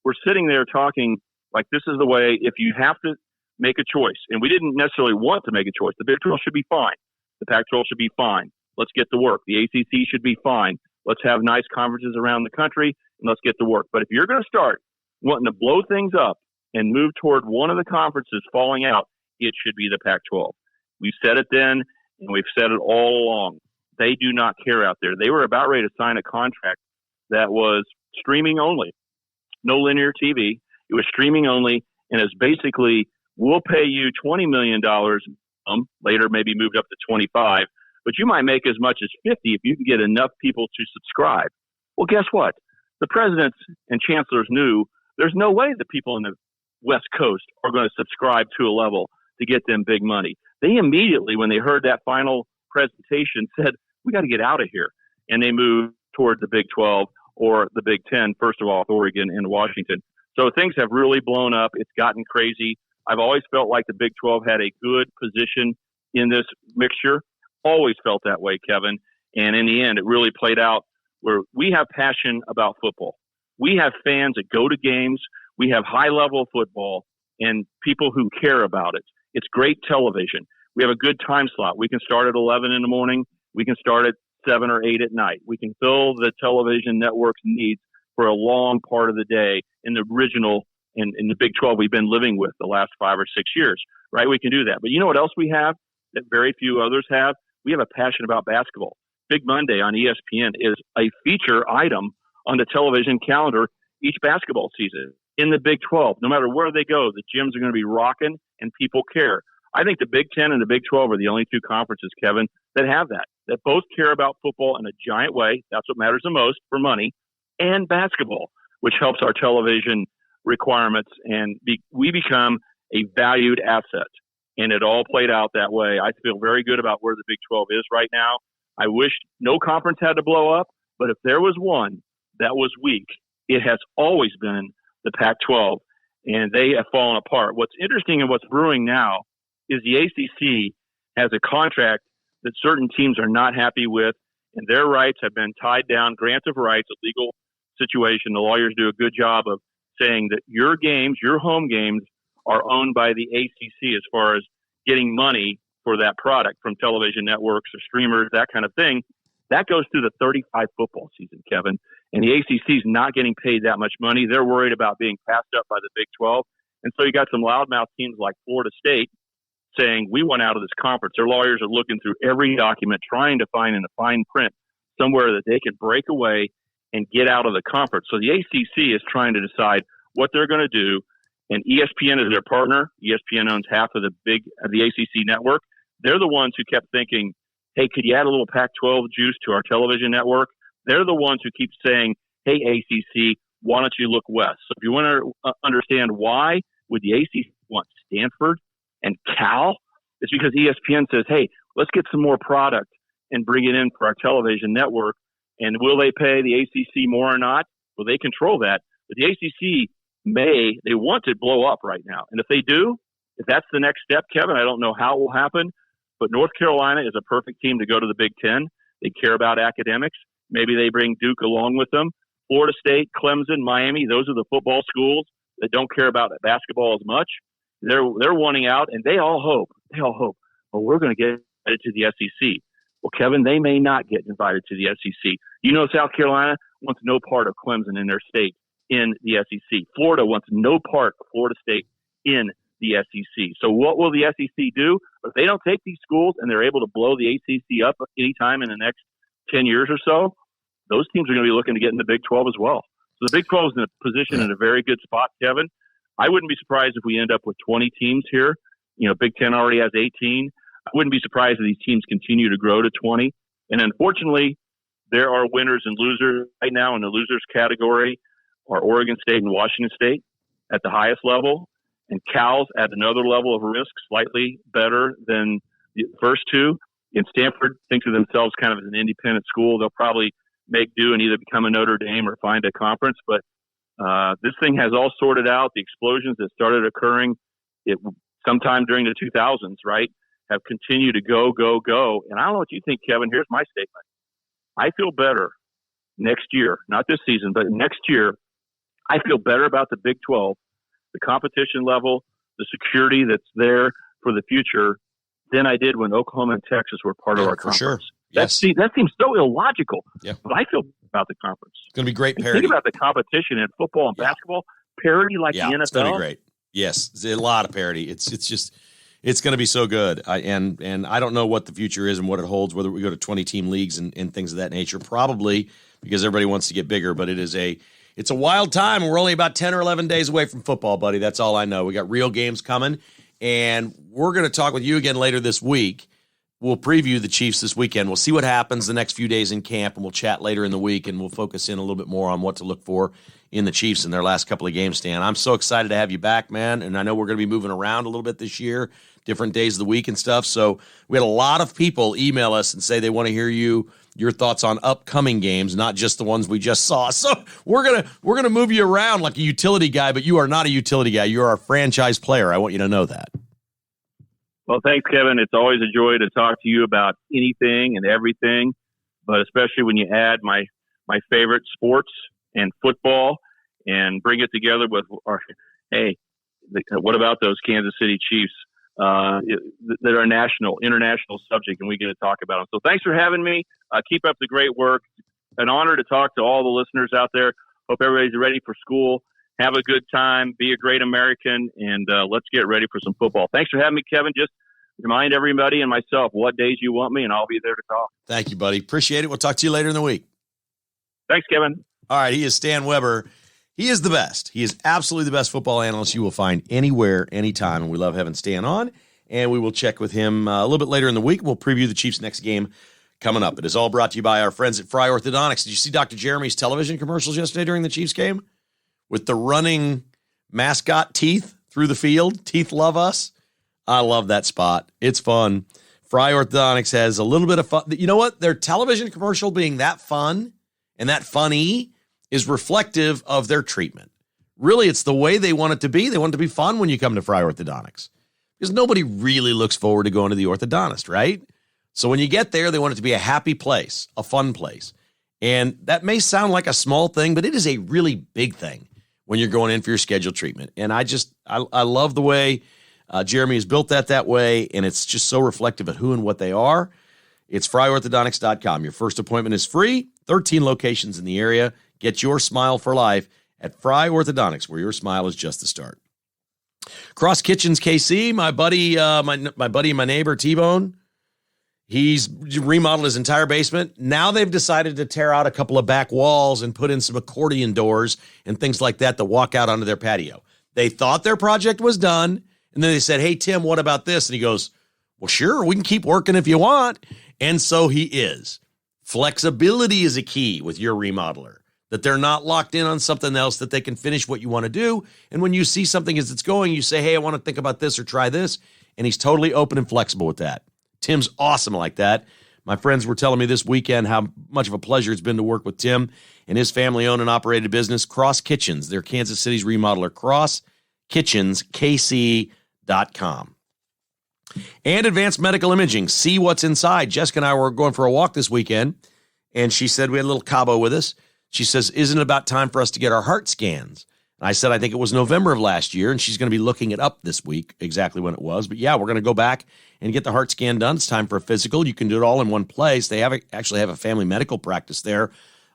we're sitting there talking Like, this is the way, if you have to make a choice, and we didn't necessarily want to make a choice. The Big 12 should be fine. The Pac-12 should be fine. Let's get to work. The ACC should be fine. Let's have nice conferences around the country, and let's get to work. But if you're going to start wanting to blow things up and move toward one of the conferences falling out, it should be the Pac-12. We've said it then, and we've said it all along. They do not care out there. They were about ready to sign a contract that was streaming only. No linear TV. It was streaming only, and it's basically, we'll pay you $20 million, later maybe moved up to 25, but you might make as much as 50 if you can get enough people to subscribe. Well, guess what? The presidents and chancellors knew there's no way the people in the West Coast are going to subscribe to a level to get them big money. They immediately, when they heard that final presentation, said, we got to get out of here. And they moved toward the Big 12 or the Big 10, first of all, Oregon and Washington. So things have really blown up. It's gotten crazy. I've always felt like the Big 12 had a good position in this mixture. Always felt that way, Kevin. And in the end, it really played out where we have passion about football. We have fans that go to games. We have high-level football and people who care about it. It's great television. We have a good time slot. We can start at 11 in the morning. We can start at 7 or 8 at night. We can fill the television network's needs for a long part of the day in the original, in the Big 12 we've been living with the last 5 or 6 years, right? We can do that. But you know what else we have that very few others have? We have a passion about basketball. Big Monday on ESPN is a feature item on the television calendar each basketball season. In the Big 12, no matter where they go, the gyms are going to be rocking and people care. I think the Big 10 and the Big 12 are the only two conferences, Kevin, that have that both care about football in a giant way. That's what matters the most for money, and basketball, which helps our television requirements. And we become a valued asset. And it all played out that way. I feel very good about where the Big 12 is right now. I wish no conference had to blow up, but if there was one that was weak, it has always been the Pac-12, and they have fallen apart. What's interesting and what's brewing now is the ACC has a contract that certain teams are not happy with, and their rights have been tied down, grant of rights, a legal situation. The lawyers do a good job of saying that your games, your home games, are owned by the ACC as far as getting money for that product from television networks or streamers, that kind of thing. That goes through the 35 football season, Kevin. And the ACC is not getting paid that much money. They're worried about being passed up by the Big 12. And so you got some loudmouth teams like Florida State saying, we want out of this conference. Their lawyers are looking through every document, trying to find in the fine print somewhere that they can break away and get out of the conference. So the ACC is trying to decide what they're going to do. And ESPN is their partner. ESPN owns half of the ACC network. They're the ones who kept thinking, hey, could you add a little Pac-12 juice to our television network? They're the ones who keep saying, hey, ACC, why don't you look west? So if you want to understand why would the ACC want Stanford and Cal, it's because ESPN says, hey, let's get some more product and bring it in for our television network. And will they pay the ACC more or not? Well, they control that. But the ACC they want to blow up right now. And if they do, if that's the next step, Kevin, I don't know how it will happen, but North Carolina is a perfect team to go to the Big 10. They care about academics. Maybe they bring Duke along with them. Florida State, Clemson, Miami, those are the football schools that don't care about basketball as much. They're wanting out, and they all hope, well, we're going to get invited to the SEC. Well, Kevin, they may not get invited to the SEC. You know, South Carolina wants no part of Clemson in their state in the SEC. Florida wants no part of Florida State in the SEC. So what will the SEC do? If they don't take these schools and they're able to blow the ACC up anytime in the next 10 years or so, those teams are going to be looking to get in the Big 12 as well. So the Big 12 is in a position in a very good spot, Kevin. I wouldn't be surprised if we end up with 20 teams here. You know, Big 10 already has 18. I wouldn't be surprised if these teams continue to grow to 20. And unfortunately, there are winners and losers right now. In the losers category are Oregon State and Washington State at the highest level, and Cal's at another level of risk, slightly better than the first two. And Stanford thinks of themselves kind of as an independent school. They'll probably make do and either become a Notre Dame or find a conference. But this thing has all sorted out. The explosions that started occurring sometime during the 2000s, right, have continued to go. And I don't know what you think, Kevin. Here's my statement. I feel better next year, not this season, but next year, I feel better about the Big 12 the competition level, the security that's there for the future than I did when Oklahoma and Texas were part of our conference. Sure. Yes. That seems so illogical. Yeah. But I feel about the conference. It's going to be great parity. Think about the competition in football and basketball. Parity like the NFL. It's going to be great. Yes, it's a lot of parity. It's going to be so good. And I don't know what the future is and what it holds, whether we go to 20-team leagues and things of that nature. Probably because everybody wants to get bigger, but it's a wild time. We're only about 10 or 11 days away from football, buddy. That's all I know. We got real games coming, and we're going to talk with you again later this week. We'll preview the Chiefs this weekend. We'll see what happens the next few days in camp, and we'll chat later in the week, and we'll focus in a little bit more on what to look for in the Chiefs in their last couple of games, Stan. I'm so excited to have you back, man, and I know we're going to be moving around a little bit this year, different days of the week and stuff. So we had a lot of people email us and say they want to hear your thoughts on upcoming games, not just the ones we just saw. So we're gonna move you around like a utility guy, but you are not a utility guy. You're our franchise player. I want you to know that. Well, thanks, Kevin. It's always a joy to talk to you about anything and everything, but especially when you add my favorite sports and football and bring it together with what about those Kansas City Chiefs that are international subject, and we get to talk about them. So thanks for having me. Keep up the great work. An honor to talk to all the listeners out there. Hope everybody's ready for school. Have a good time. Be a great American, and let's get ready for some football. Thanks for having me, Kevin. Just remind everybody and myself what days you want me, and I'll be there to talk. Thank you, buddy. Appreciate it. We'll talk to you later in the week. Thanks, Kevin. All right, he is Stan Weber. He is the best. He is absolutely the best football analyst you will find anywhere, anytime, and we love having Stan on, and we will check with him a little bit later in the week. We'll preview the Chiefs' next game coming up. It is all brought to you by our friends at Fry Orthodontics. Did you see Dr. Jeremy's television commercials yesterday during the Chiefs game? With the running mascot Teeth through the field. Teeth love us. I love that spot. It's fun. Fry Orthodontics has a little bit of fun. You know what? Their television commercial being that fun and that funny is reflective of their treatment. Really, it's the way they want it to be. They want it to be fun when you come to Fry Orthodontics. Because nobody really looks forward to going to the orthodontist, right? So when you get there, they want it to be a happy place, a fun place. And that may sound like a small thing, but it is a really big thing when you're going in for your scheduled treatment. And I love the way Jeremy has built that way, and it's just so reflective of who and what they are. It's FryOrthodontics.com. Your first appointment is free. 13 locations in the area. Get your smile for life at Fry Orthodontics, where your smile is just the start. Cross Kitchens KC, my buddy and my neighbor T-Bone, he's remodeled his entire basement. Now they've decided to tear out a couple of back walls and put in some accordion doors and things like that to walk out onto their patio. They thought their project was done, and then they said, "Hey, Tim, what about this?" And he goes, "Well, sure, we can keep working if you want." And so he is. Flexibility is a key with your remodeler, that they're not locked in on something else, that they can finish what you want to do. And when you see something as it's going, you say, "Hey, I want to think about this or try this." And he's totally open and flexible with that. Tim's awesome like that. My friends were telling me this weekend how much of a pleasure it's been to work with Tim and his family-owned and operated business, Cross Kitchens. They're Kansas City's remodeler, crosskitchenskc.com. And Advanced Medical Imaging. See what's inside. Jessica and I were going for a walk this weekend, and she said, we had a little Cabo with us. She says, "Isn't it about time for us to get our heart scans?" And I said, I think it was November of last year, and she's going to be looking it up this week, exactly when it was. But yeah, we're going to go back and get the heart scan done. It's time for a physical. You can do it all in one place. They actually have a family medical practice there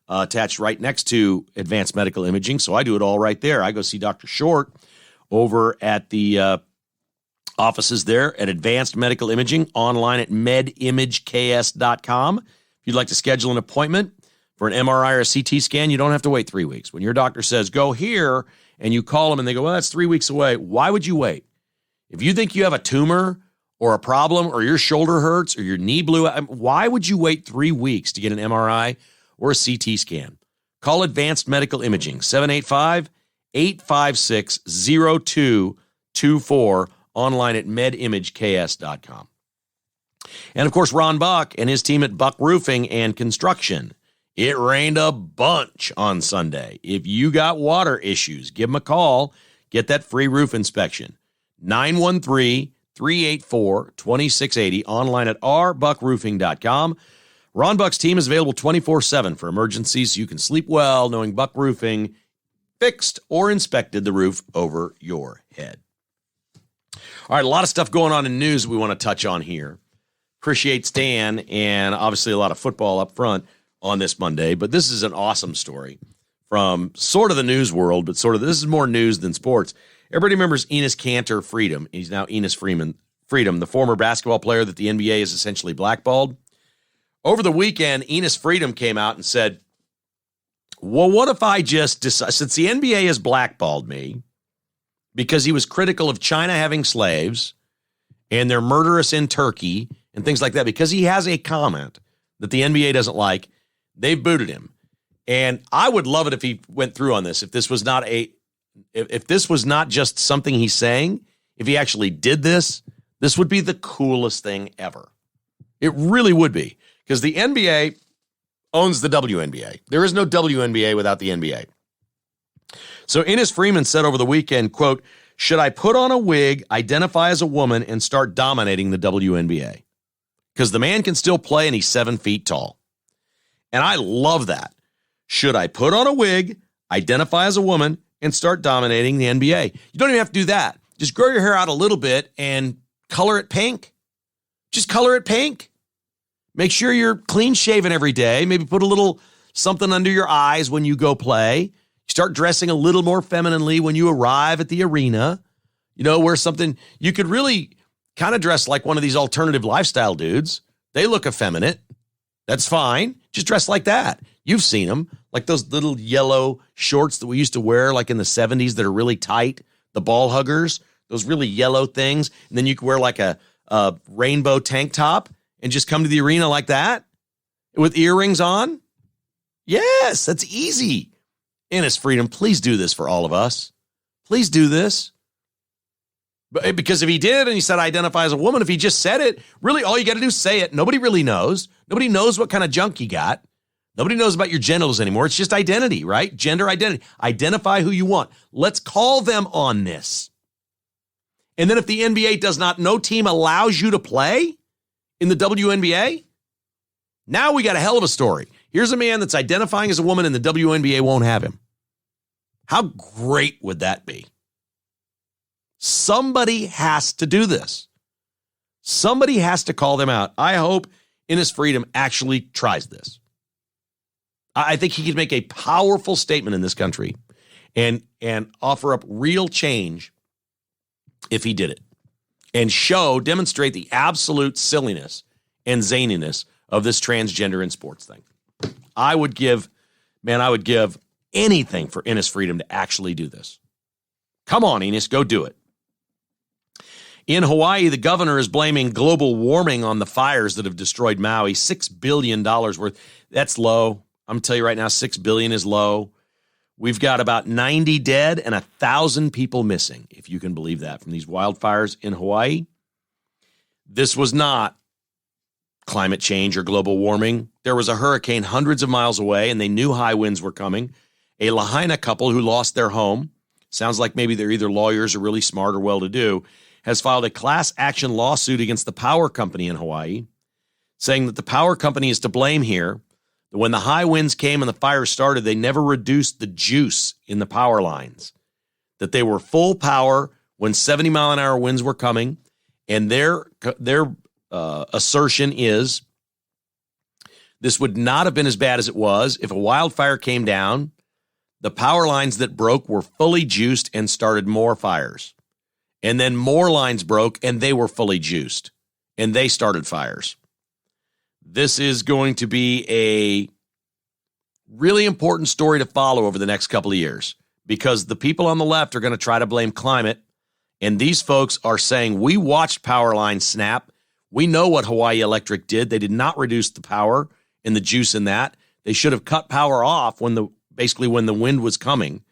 attached right next to Advanced Medical Imaging, so I do it all right there. I go see Dr. Short over at the offices there at Advanced Medical Imaging, online at medimageks.com. If you'd like to schedule an appointment for an MRI or a CT scan, you don't have to wait 3 weeks. When your doctor says, "Go here," and you call them and they go, "Well, that's 3 weeks away," why would you wait? If you think you have a tumor or a problem or your shoulder hurts or your knee blew out, why would you wait 3 weeks to get an MRI or a CT scan? Call Advanced Medical Imaging, 785-856-0224, online at medimageks.com. And, of course, Ron Buck and his team at Buck Roofing and Construction. It rained a bunch on Sunday. If you got water issues, give them a call. Get that free roof inspection. 913-384-2680, online at rbuckroofing.com. Ron Buck's team is available 24/7 for emergencies, so you can sleep well knowing Buck Roofing fixed or inspected the roof over your head. All right, a lot of stuff going on in news we want to touch on here. Appreciate Stan, and obviously a lot of football up front on this Monday, but this is an awesome story from sort of the news world, but sort of this is more news than sports. Everybody remembers Enos Freedom. He's now Enos Freedom, the former basketball player that the NBA is essentially blackballed. Over the weekend, Enos Freedom came out and said, well, what if I just decide, since the NBA has blackballed me because he was critical of China having slaves and they're murderous in Turkey and things like that, because he has a comment that the NBA doesn't like, they've booted him. And I would love it if he went through on this, if this was not just something he's saying, if he actually did this would be the coolest thing ever. It really would be, because the NBA owns the WNBA. There is no WNBA without the NBA. So Enos Freedom said over the weekend, quote, should I put on a wig, identify as a woman, and start dominating the WNBA? Because the man can still play and he's 7 feet tall. And I love that. Should I put on a wig, identify as a woman, and start dominating the NBA? You don't even have to do that. Just grow your hair out a little bit and color it pink. Just color it pink. Make sure you're clean shaven every day. Maybe put a little something under your eyes when you go play. Start dressing a little more femininely when you arrive at the arena. You know, wear something. You could really kind of dress like one of these alternative lifestyle dudes. They look effeminate. That's fine. Just dress like that. You've seen them, like those little yellow shorts that we used to wear like in the 70s that are really tight, the ball huggers, those really yellow things. And then you could wear like a rainbow tank top and just come to the arena like that with earrings on. Yes, that's easy. Enos Freedom, please do this for all of us. Please do this. Because if he did and he said identify as a woman, if he just said it, really all you got to do is say it. Nobody really knows. Nobody knows what kind of junk you got. Nobody knows about your genitals anymore. It's just identity, right? Gender identity. Identify who you want. Let's call them on this. And then if the NBA does not, no team allows you to play in the WNBA, now we got a hell of a story. Here's a man that's identifying as a woman and the WNBA won't have him. How great would that be? Somebody has to do this. Somebody has to call them out. I hope Enos Freedom actually tries this. I think he could make a powerful statement in this country and offer up real change if he did it and demonstrate the absolute silliness and zaniness of this transgender in sports thing. I would give anything for Enos Freedom to actually do this. Come on, Enos, go do it. In Hawaii, the governor is blaming global warming on the fires that have destroyed Maui. $6 billion worth. That's low. I'm going to tell you right now, $6 billion is low. We've got about 90 dead and 1,000 people missing, if you can believe that, from these wildfires in Hawaii. This was not climate change or global warming. There was a hurricane hundreds of miles away, and they knew high winds were coming. A Lahaina couple who lost their home, sounds like maybe they're either lawyers or really smart or well-to-do, has filed a class action lawsuit against the power company in Hawaii, saying that the power company is to blame here. That when the high winds came and the fire started, they never reduced the juice in the power lines, that they were full power when 70-mile-an-hour winds were coming, and their assertion is this would not have been as bad as it was if a wildfire came down. The power lines that broke were fully juiced and started more fires. And then more lines broke, and they were fully juiced, and they started fires. This is going to be a really important story to follow over the next couple of years, because the people on the left are going to try to blame climate, and these folks are saying, we watched power lines snap. We know what Hawaii Electric did. They did not reduce the power and the juice in that. They should have cut power off when the wind was coming.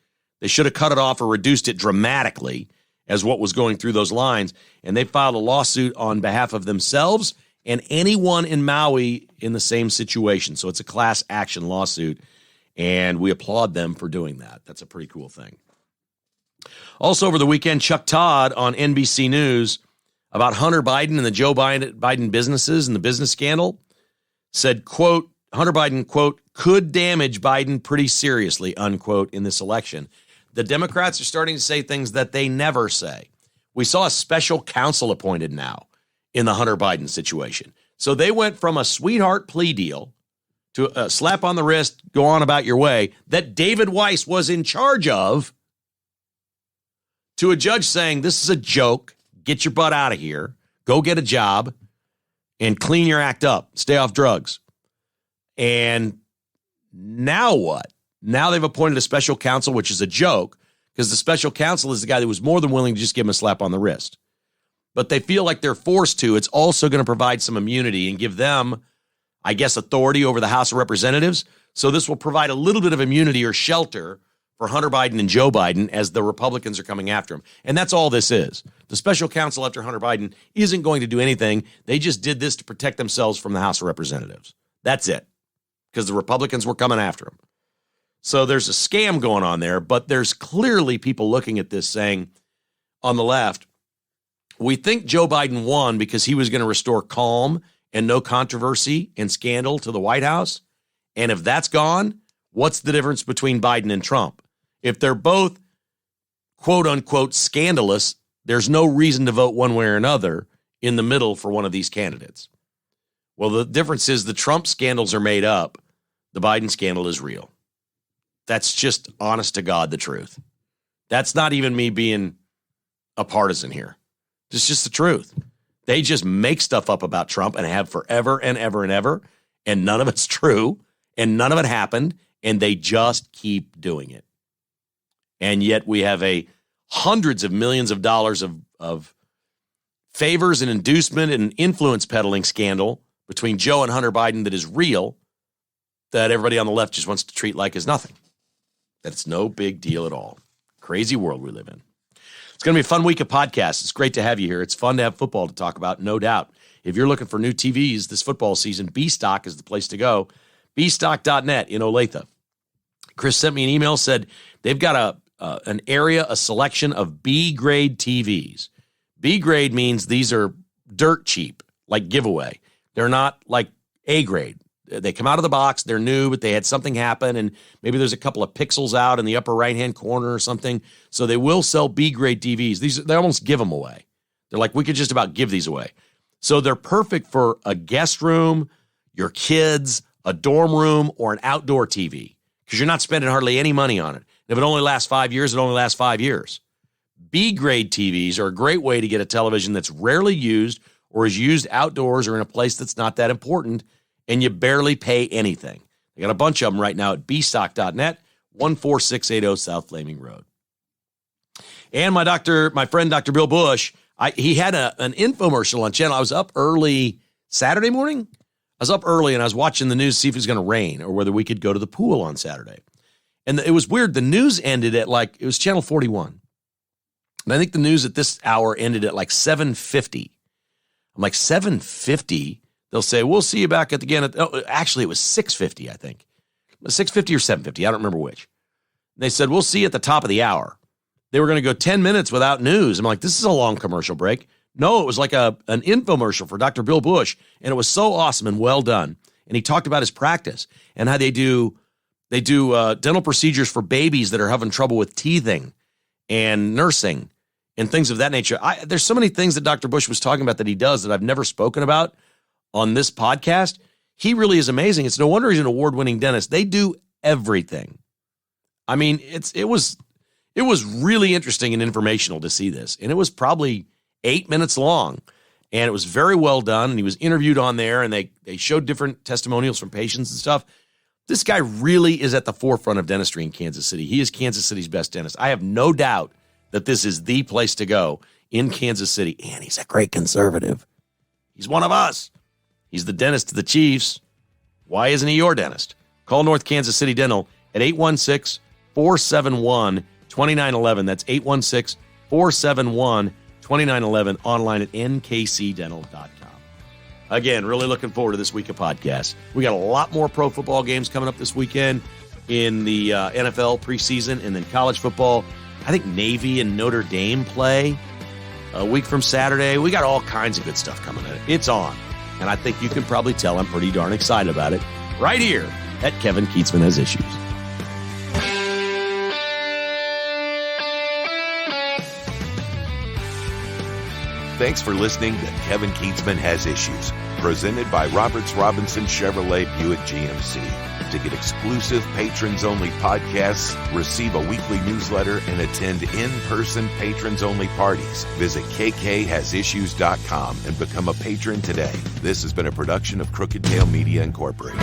They should have cut it off or reduced it dramatically as what was going through those lines. And they filed a lawsuit on behalf of themselves and anyone in Maui in the same situation. So it's a class action lawsuit, and we applaud them for doing that. That's a pretty cool thing. Also over the weekend, Chuck Todd on NBC News about Hunter Biden and the Joe Biden businesses and the business scandal said, quote, Hunter Biden, quote, could damage Biden pretty seriously, unquote, in this election. The Democrats are starting to say things that they never say. We saw a special counsel appointed now in the Hunter Biden situation. So they went from a sweetheart plea deal to a slap on the wrist, go on about your way, that David Weiss was in charge of, to a judge saying, this is a joke, get your butt out of here, go get a job, and clean your act up, stay off drugs. And now what? Now they've appointed a special counsel, which is a joke, because the special counsel is the guy that was more than willing to just give him a slap on the wrist. But they feel like they're forced to. It's also going to provide some immunity and give them, I guess, authority over the House of Representatives. So this will provide a little bit of immunity or shelter for Hunter Biden and Joe Biden as the Republicans are coming after him. And that's all this is. The special counsel after Hunter Biden isn't going to do anything. They just did this to protect themselves from the House of Representatives. That's it. Because the Republicans were coming after him. So there's a scam going on there, but there's clearly people looking at this saying, on the left, we think Joe Biden won because he was going to restore calm and no controversy and scandal to the White House. And if that's gone, what's the difference between Biden and Trump? If they're both, quote unquote, scandalous, there's no reason to vote one way or another in the middle for one of these candidates. Well, the difference is the Trump scandals are made up. The Biden scandal is real. That's just honest to God, the truth. That's not even me being a partisan here. It's just the truth. They just make stuff up about Trump and have forever and ever and ever. And none of it's true. And none of it happened. And they just keep doing it. And yet we have hundreds of millions of dollars of favors and inducement and influence peddling scandal between Joe and Hunter Biden that is real, that everybody on the left just wants to treat like is nothing. That it's no big deal at all. Crazy world we live in. It's going to be a fun week of podcasts. It's great to have you here. It's fun to have football to talk about, no doubt. If you're looking for new TVs this football season, B-Stock is the place to go. bstock.net in Olathe. Chris sent me an email, said they've got a selection of B-grade TVs. B-grade means these are dirt cheap, like giveaway. They're not like A-grade. They come out of the box, they're new, but they had something happen, and maybe there's a couple of pixels out in the upper right-hand corner or something. So they will sell B-grade TVs. They almost give them away. They're like, we could just about give these away. So they're perfect for a guest room, your kids, a dorm room, or an outdoor TV, because you're not spending hardly any money on it. If it only lasts 5 years, it only lasts 5 years. B-grade TVs are a great way to get a television that's rarely used or is used outdoors or in a place that's not that important, and you barely pay anything. They got a bunch of them right now at bstock.net, 14680 South Flaming Road. And my friend, Dr. Bill Bush, he had an infomercial on channel. I was up early Saturday morning. I was up early and I was watching the news to see if it was going to rain or whether we could go to the pool on Saturday. And it was weird. The news ended at it was channel 41. And I think the news at this hour ended at 7:50. I'm like, 7:50? They'll say, we'll see you back at the again. Actually, it was 6:50, I think. 6:50 or 7:50. I don't remember which. They said, we'll see you at the top of the hour. They were going to go 10 minutes without news. I'm like, this is a long commercial break. No, it was like an infomercial for Dr. Bill Bush, and it was so awesome and well done. And he talked about his practice and how they do dental procedures for babies that are having trouble with teething and nursing and things of that nature. There's so many things that Dr. Bush was talking about that he does that I've never spoken about on this podcast. He really is amazing. It's no wonder he's an award-winning dentist. They do everything. I mean, it was really interesting and informational to see this. And it was probably 8 minutes long. And it was very well done. And he was interviewed on there, and they showed different testimonials from patients and stuff. This guy really is at the forefront of dentistry in Kansas City. He is Kansas City's best dentist. I have no doubt that this is the place to go in Kansas City. And he's a great conservative. He's one of us. He's the dentist to the Chiefs. Why isn't he your dentist? Call North Kansas City Dental at 816-471-2911. That's 816-471-2911. Online at nkcdental.com. Again, really looking forward to this week of podcasts. We got a lot more pro football games coming up this weekend in the NFL preseason, and then college football. I think Navy and Notre Dame play a week from Saturday. We got all kinds of good stuff coming in. It's on. And I think you can probably tell I'm pretty darn excited about it right here at Kevin Keatsman Has Issues. Thanks for listening to Kevin Keatsman Has Issues, presented by Roberts Robinson Chevrolet Buick GMC. To get exclusive patrons-only podcasts, receive a weekly newsletter, and attend in-person patrons-only parties, visit kkhasissues.com and become a patron today. This has been a production of Crooked Tail Media Incorporated.